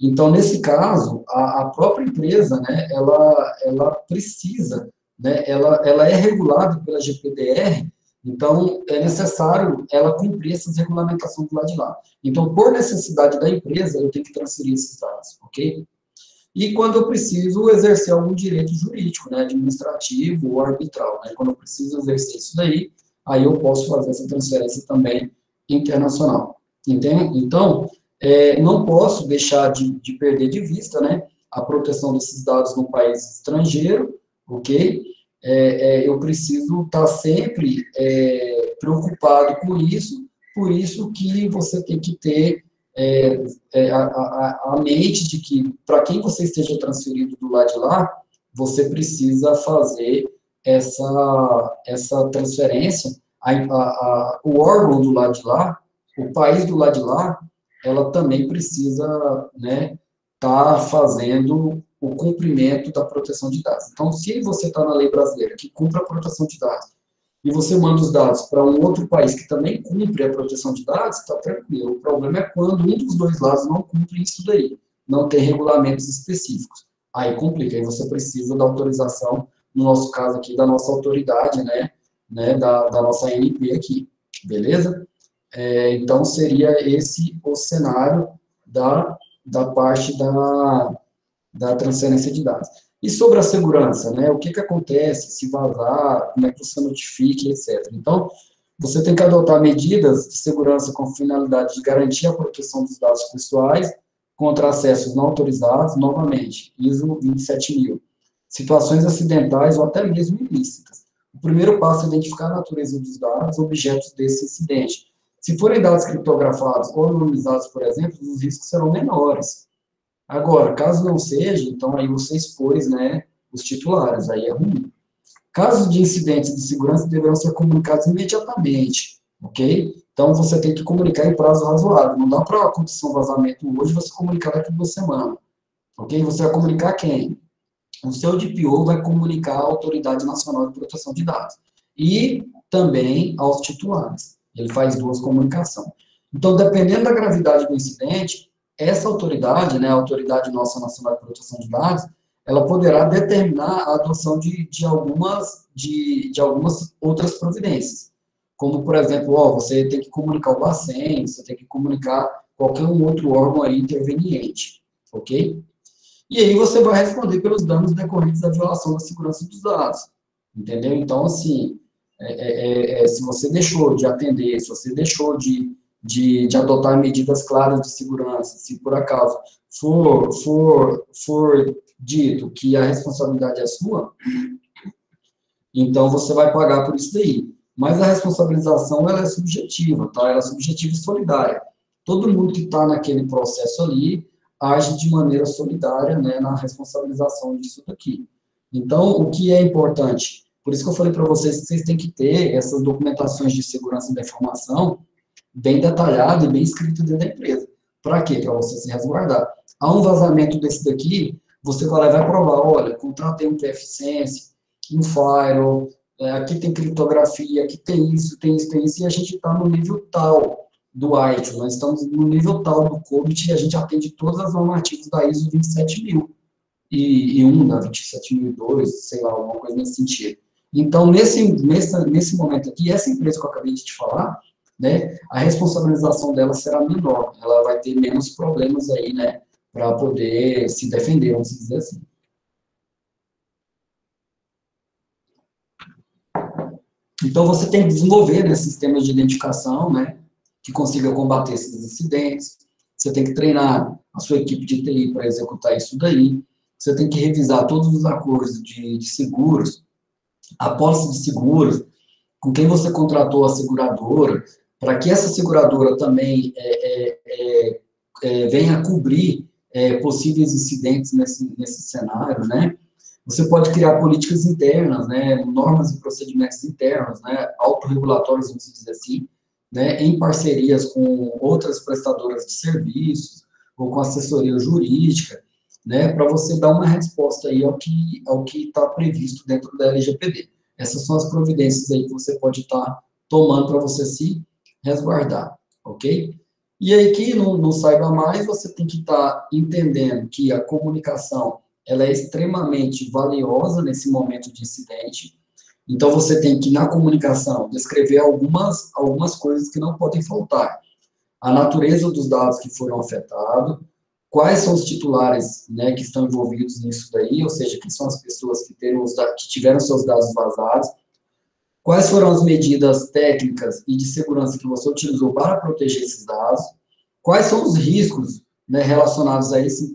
Então, nesse caso, a própria empresa, né, ela precisa, né, ela é regulada pela GPDR, então é necessário ela cumprir essas regulamentações do lado de lá. Então, por necessidade da empresa, eu tenho que transferir esses dados, ok? E quando eu preciso exercer algum direito jurídico, né, administrativo ou arbitral, né, quando eu preciso exercer isso daí, aí eu posso fazer essa transferência também internacional, entende? Então, não posso deixar de perder de vista, né, a proteção desses dados no país estrangeiro, ok? Eu preciso estar sempre preocupado com isso, por isso que você tem que ter a mente de que, para quem você esteja transferido do lado de lá, você precisa fazer essa transferência, o órgão do lado de lá, o país do lado de lá, ela também precisa, né, tá fazendo o cumprimento da proteção de dados. Então, se você está na lei brasileira que cumpre a proteção de dados, e você manda os dados para um outro país que também cumpre a proteção de dados, está tranquilo. O problema é quando um dos dois lados não cumpre isso daí, não tem regulamentos específicos. Aí complica, aí você precisa da autorização, no nosso caso aqui, da nossa autoridade, né da nossa ANP aqui, beleza? Então, seria esse o cenário da parte da transferência de dados. E sobre a segurança, né? O que acontece se vazar, como é que você notifica, etc. Então, você tem que adotar medidas de segurança com finalidade de garantir a proteção dos dados pessoais contra acessos não autorizados, novamente, ISO 27000, situações acidentais ou até mesmo ilícitas. O primeiro passo é identificar a natureza dos dados, objetos desse incidente. Se forem dados criptografados ou anonimizados, por exemplo, os riscos serão menores. Agora, caso não seja, então aí você expôs, né, os titulares, aí é ruim. Casos de incidentes de segurança deverão ser comunicados imediatamente, ok? Então, você tem que comunicar em prazo razoável. Não dá para acontecer um vazamento hoje e você comunicar daqui a 2 semanas, ok? Você vai comunicar a quem? o seu DPO vai comunicar à Autoridade Nacional de Proteção de Dados e também aos titulares. Ele faz duas comunicações. Então, dependendo da gravidade do incidente, essa autoridade, né, a Autoridade Nacional de Proteção de Dados, ela poderá determinar a adoção de algumas outras providências. Como, por exemplo, você tem que comunicar o Bacen, você tem que comunicar qualquer um outro órgão aí interveniente, ok? E aí você vai responder pelos danos decorrentes da violação da segurança dos dados, entendeu? Então, assim, se você deixou de atender, se você deixou de adotar medidas claras de segurança, se por acaso for dito que a responsabilidade é sua, então você vai pagar por isso daí. Mas a responsabilização, ela é subjetiva, tá? Ela é subjetiva e solidária. Todo mundo que está naquele processo ali age de maneira solidária, né, na responsabilização disso daqui. Então, o que é importante? Por isso que eu falei para vocês que vocês têm que ter essas documentações de segurança da informação bem detalhada e bem escrita dentro da empresa. Para quê? Para você se resguardar. Há um vazamento desse daqui, você vai lá e vai provar, olha, contratei um PFSense, um firewall, aqui tem criptografia, aqui tem isso, e a gente está no nível tal do ITIL, nós estamos no nível tal do COBIT e a gente atende todas as normativas da ISO 27000 e um da 27002, sei lá, alguma coisa nesse sentido. Então, nesse momento aqui, essa empresa que eu acabei de te falar, né, a responsabilização dela será menor, ela vai ter menos problemas aí, né, para poder se defender, vamos dizer assim. Então, você tem que desenvolver, né, sistemas de identificação, né, que consiga combater esses incidentes. Você tem que treinar a sua equipe de TI para executar isso daí. Você tem que revisar todos os acordos de seguros, a pólice de seguros, com quem você contratou a seguradora, para que essa seguradora também venha cobrir possíveis incidentes nesse cenário, né? Você pode criar políticas internas, né, normas e procedimentos internos, né, autorregulatórios, vamos dizer assim, né, em parcerias com outras prestadoras de serviços ou com assessoria jurídica, né, para você dar uma resposta aí ao que está previsto dentro da LGPD. Essas são as providências aí que você pode estar tomando para você se resguardar, ok? E aí que não saiba mais, você tem que estar entendendo que a comunicação ela é extremamente valiosa nesse momento de incidente. Então, você tem que, na comunicação, descrever algumas coisas que não podem faltar. A natureza dos dados que foram afetados, quais são os titulares, né, que estão envolvidos nisso daí, ou seja, quem são as pessoas que tiveram seus dados vazados, quais foram as medidas técnicas e de segurança que você utilizou para proteger esses dados, quais são os riscos, né, relacionados a esse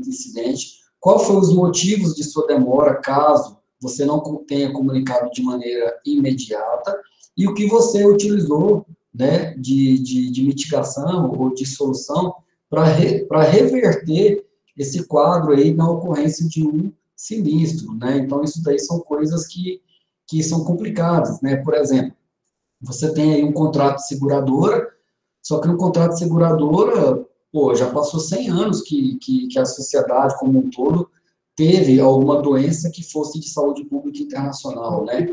incidente, qual foram os motivos de sua demora, caso você não tenha comunicado de maneira imediata, e o que você utilizou, né, de mitigação ou de solução para reverter esse quadro aí na ocorrência de um sinistro, né? Então, isso daí são coisas que são complicadas, né? Por exemplo, você tem aí um contrato de seguradora, só que no contrato de seguradora, pô, já passou 100 anos que a sociedade como um todo teve alguma doença que fosse de saúde pública internacional, né?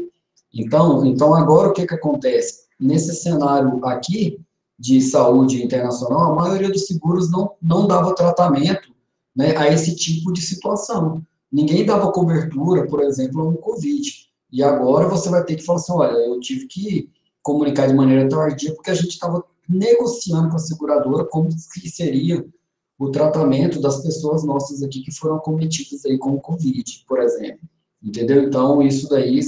Então agora o que acontece? Nesse cenário aqui de saúde internacional, a maioria dos seguros não dava tratamento, né, a esse tipo de situação. Ninguém dava cobertura, por exemplo, ao Covid. E agora você vai ter que falar assim, olha, eu tive que comunicar de maneira tardia porque a gente estava negociando com a seguradora como que seria o tratamento das pessoas nossas aqui que foram acometidas aí com o Covid, por exemplo. Entendeu? Então, isso daí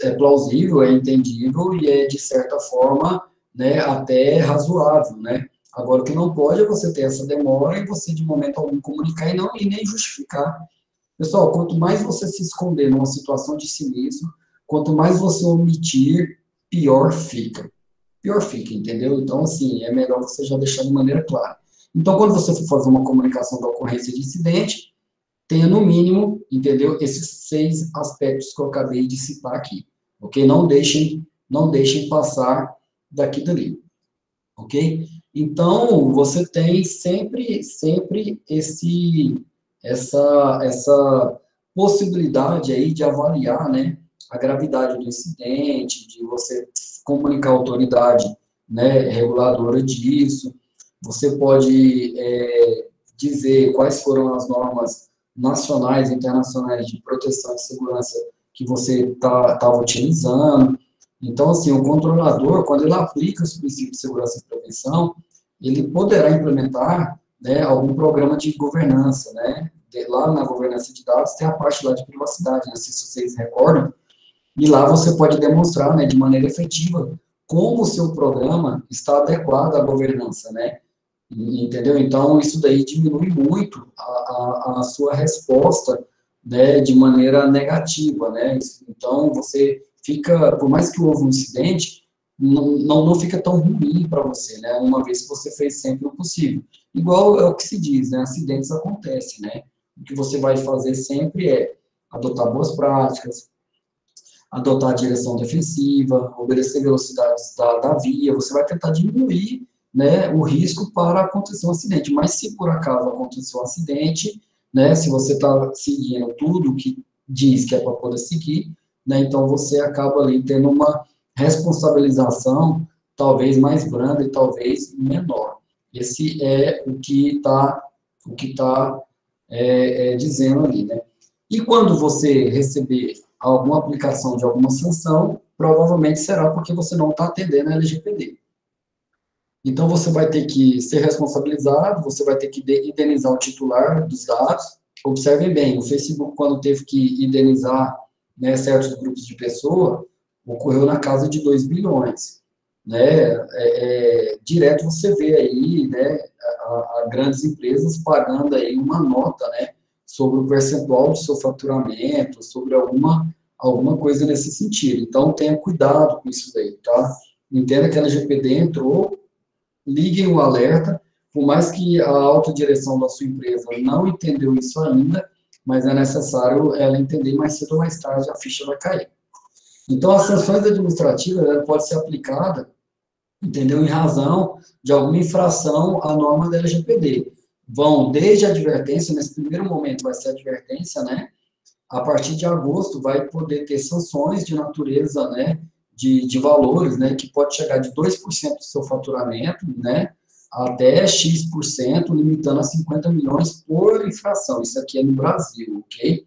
é plausível, é entendível e é, de certa forma, né, até razoável, né? Agora, o que não pode é você ter essa demora e você, de momento algum, comunicar e nem justificar. Pessoal, quanto mais você se esconder numa situação de sinistro, quanto mais você omitir, pior fica. Pior fica, entendeu? Então, assim, é melhor você já deixar de maneira clara. Então, quando você for fazer uma comunicação da ocorrência de incidente, tenha no mínimo, entendeu? Esses 6 aspectos que eu acabei de citar aqui, ok? Não deixem passar daqui dali, ok? Então, você tem sempre essa possibilidade aí de avaliar, né, a gravidade do incidente, de você comunicar à autoridade, né, reguladora disso. Você pode dizer quais foram as normas nacionais e internacionais de proteção e segurança que você estava utilizando. Então, assim, o controlador, quando ele aplica os princípios de segurança e prevenção, ele poderá implementar, né, algum programa de governança, né? Lá na governança de dados tem a parte lá de privacidade, né, se vocês recordam, e lá você pode demonstrar, né, de maneira efetiva como o seu programa está adequado à governança, né? Entendeu? Então, isso daí diminui muito a sua resposta, né, de maneira negativa, né? Então, você fica, por mais que houve um incidente, não fica tão ruim para você, né? Uma vez que você fez sempre o possível. Igual é o que se diz, né? Acidentes acontecem, né? O que você vai fazer sempre é adotar boas práticas, adotar a direção defensiva, obedecer velocidades da via, você vai tentar diminuir, né, o risco para acontecer um acidente. Mas se por acaso acontecer um acidente, né, se você está seguindo tudo que diz que é para poder seguir, né, então você acaba ali tendo uma responsabilização talvez mais branda e talvez menor. Esse é o que tá dizendo ali, né? E quando você receber alguma aplicação de alguma sanção, provavelmente será porque você não está atendendo a LGPD. Então, você vai ter que ser responsabilizado, você vai ter que indenizar o titular dos dados. Observem bem, o Facebook, quando teve que indenizar, né, certos grupos de pessoas, ocorreu na casa de 2 bilhões. Né? Direto você vê aí, né, a grandes empresas pagando aí uma nota, né, sobre o percentual do seu faturamento, sobre alguma coisa nesse sentido. Então, tenha cuidado com isso daí, tá? Entenda que a LGPD entrou, liguem o alerta, por mais que a autodireção da sua empresa não entendeu isso ainda, mas é necessário ela entender, mais cedo ou mais tarde a ficha vai cair. Então, as sanções administrativas, ela pode ser aplicada, entendeu, em razão de alguma infração à norma da LGPD. Vão desde a advertência, nesse primeiro momento vai ser advertência, né? A partir de agosto vai poder ter sanções de natureza, né, de valores, né, que pode chegar de 2% do seu faturamento, né, até X%, limitando a 50 milhões por infração. Isso aqui é no Brasil, ok?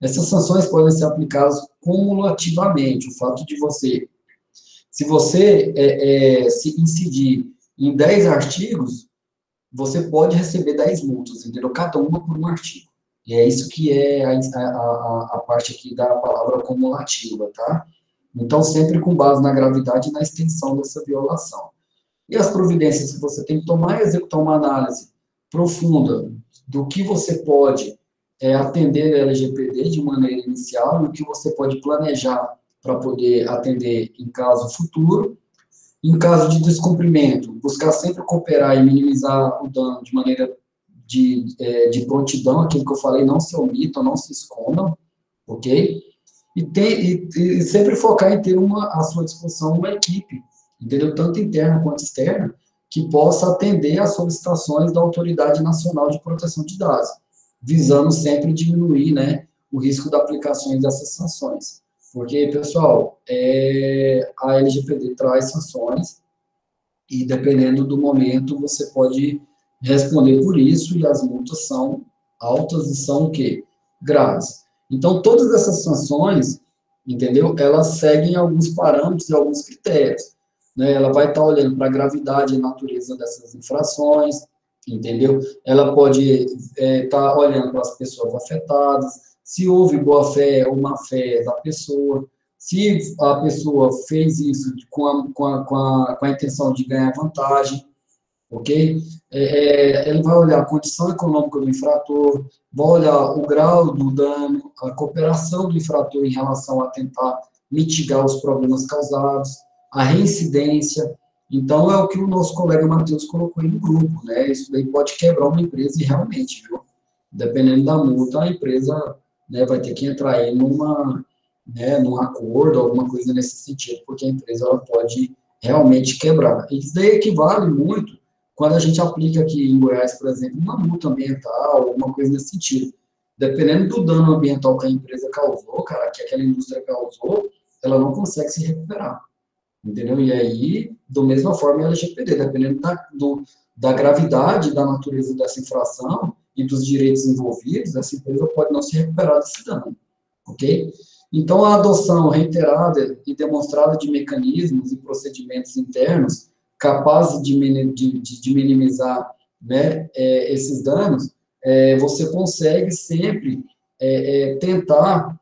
Essas sanções podem ser aplicadas cumulativamente. O fato de você, se você se incidir em 10 artigos, você pode receber 10 multas, entendeu? Cada uma por um artigo. E é isso que é a parte aqui da palavra cumulativa, tá? Então, sempre com base na gravidade e na extensão dessa violação. E as providências que você tem que tomar é executar uma análise profunda do que você pode atender a LGPD de maneira inicial e o que você pode planejar para poder atender em caso futuro. Em caso de descumprimento, buscar sempre cooperar e minimizar o dano de maneira de prontidão, aquilo que eu falei, não se omitam, não se escondam, ok? E sempre focar em ter à sua disposição uma equipe, entendeu? Tanto interna quanto externa, que possa atender às solicitações da Autoridade Nacional de Proteção de Dados, visando sempre diminuir, né, o risco da aplicação dessas sanções. Porque, pessoal, a LGPD traz sanções e, dependendo do momento, você pode responder por isso, e as multas são altas e são o quê? Graves. Então, todas essas sanções, entendeu? Elas seguem alguns parâmetros e alguns critérios. Né? Ela vai estar olhando para a gravidade e natureza dessas infrações, entendeu? Ela pode estar olhando para as pessoas afetadas, se houve boa-fé ou má-fé da pessoa, se a pessoa fez isso com a intenção de ganhar vantagem, ok? Ele vai olhar a condição econômica do infrator, vai olhar o grau do dano, a cooperação do infrator em relação a tentar mitigar os problemas causados, a reincidência. Então, é o que o nosso colega Matheus colocou aí no grupo, né? Isso daí pode quebrar uma empresa e realmente, viu? Dependendo da multa, a empresa, né, vai ter que entrar aí num acordo, alguma coisa nesse sentido, porque a empresa ela pode realmente quebrar. Isso daí equivale muito quando a gente aplica aqui em Goiás, por exemplo, uma multa ambiental, alguma coisa nesse sentido. dependendo do dano ambiental que a empresa causou, cara, que aquela indústria causou, ela não consegue se recuperar, entendeu? E aí, da mesma forma, a LGPD, dependendo da gravidade da natureza dessa infração e dos direitos envolvidos, essa empresa pode não se recuperar desse dano, ok? Então, a adoção reiterada e demonstrada de mecanismos e procedimentos internos capazes de minimizar, né, esses danos, você consegue sempre tentar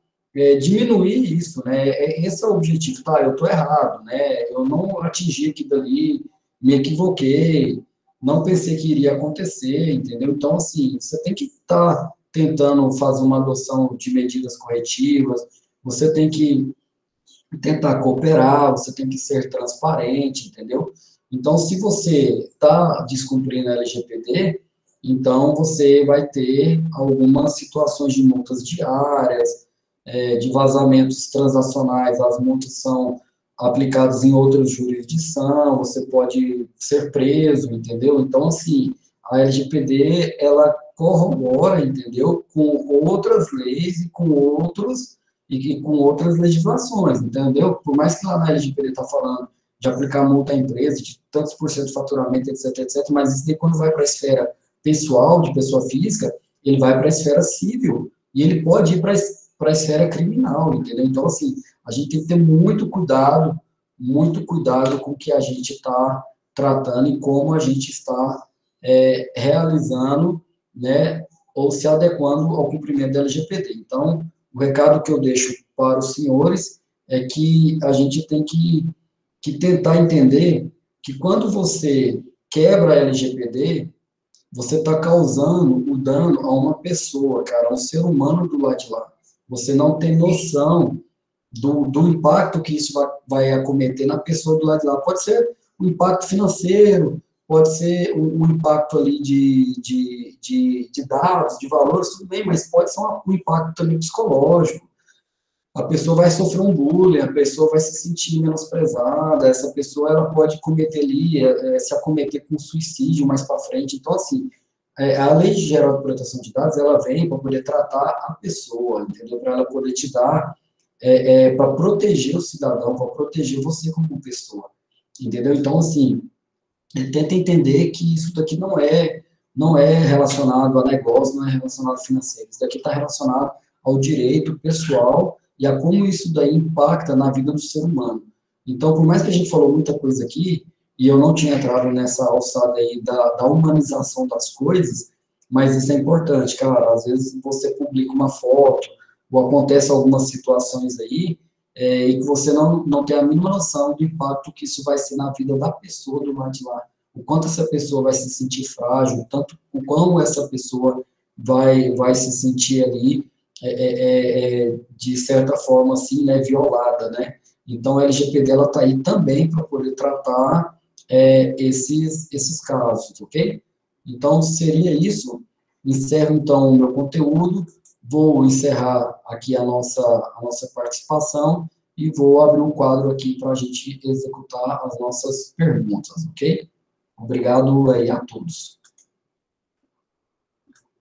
diminuir isso, né? Esse é o objetivo, tá? Eu estou errado, né? Eu não atingi aquilo ali, me equivoquei, não pensei que iria acontecer, entendeu? Então, assim, você tem que estar tentando fazer uma adoção de medidas corretivas, você tem que tentar cooperar, você tem que ser transparente, entendeu? Então, se você está descumprindo a LGPD, então você vai ter algumas situações de multas diárias, de vazamentos transacionais, as multas são aplicadas em outra jurisdição, você pode ser preso, entendeu? Então, assim, a LGPD, ela corrobora, entendeu, com outras leis e com outras legislações, entendeu? Por mais que lá na LGPD está falando de aplicar multa à empresa, de tantos por cento de faturamento, etc, etc, mas isso daí, quando vai para a esfera pessoal, de pessoa física, ele vai para a esfera civil, e ele pode ir para a esfera criminal, entendeu? Então, assim, a gente tem que ter muito cuidado com o que a gente está tratando e como a gente está realizando, né, ou se adequando ao cumprimento da LGPD. Então, o recado que eu deixo para os senhores é que a gente tem que tentar entender que quando você quebra a LGPD, você está causando o dano a uma pessoa, cara, a um ser humano do lado de lá. Você não tem noção do impacto que isso vai acometer na pessoa do lado de lá. Pode ser um impacto financeiro, pode ser um impacto ali de dados, de valores, tudo bem, mas pode ser um impacto também psicológico. A pessoa vai sofrer um bullying, a pessoa vai se sentir menosprezada, essa pessoa ela pode cometer ali, se acometer com suicídio mais para frente. Então, assim, a Lei Geral de Proteção de Dados, ela vem para poder tratar a pessoa, entendeu? Para ela poder te dar, para proteger o cidadão, para proteger você como pessoa, entendeu? Então, assim, tenta entender que isso daqui não é relacionado a negócio, não é relacionado a financeiro, isso daqui está relacionado ao direito pessoal e a como isso daí impacta na vida do ser humano. Então, por mais que a gente falou muita coisa aqui, e eu não tinha entrado nessa alçada aí da humanização das coisas, mas isso é importante, cara, às vezes você publica uma foto, ou acontece algumas situações aí, e que você não tem a mínima noção do impacto que isso vai ser na vida da pessoa do lado de lá. O quanto essa pessoa vai se sentir frágil, tanto o quão essa pessoa vai se sentir ali, de certa forma, assim, né, violada, né? Então, a LGPD, ela está aí também para poder tratar esses casos, ok? Então, seria isso. Encerro, então, o meu conteúdo. Vou encerrar aqui a nossa participação e vou abrir um quadro aqui para a gente executar as nossas perguntas, ok? Obrigado aí a todos.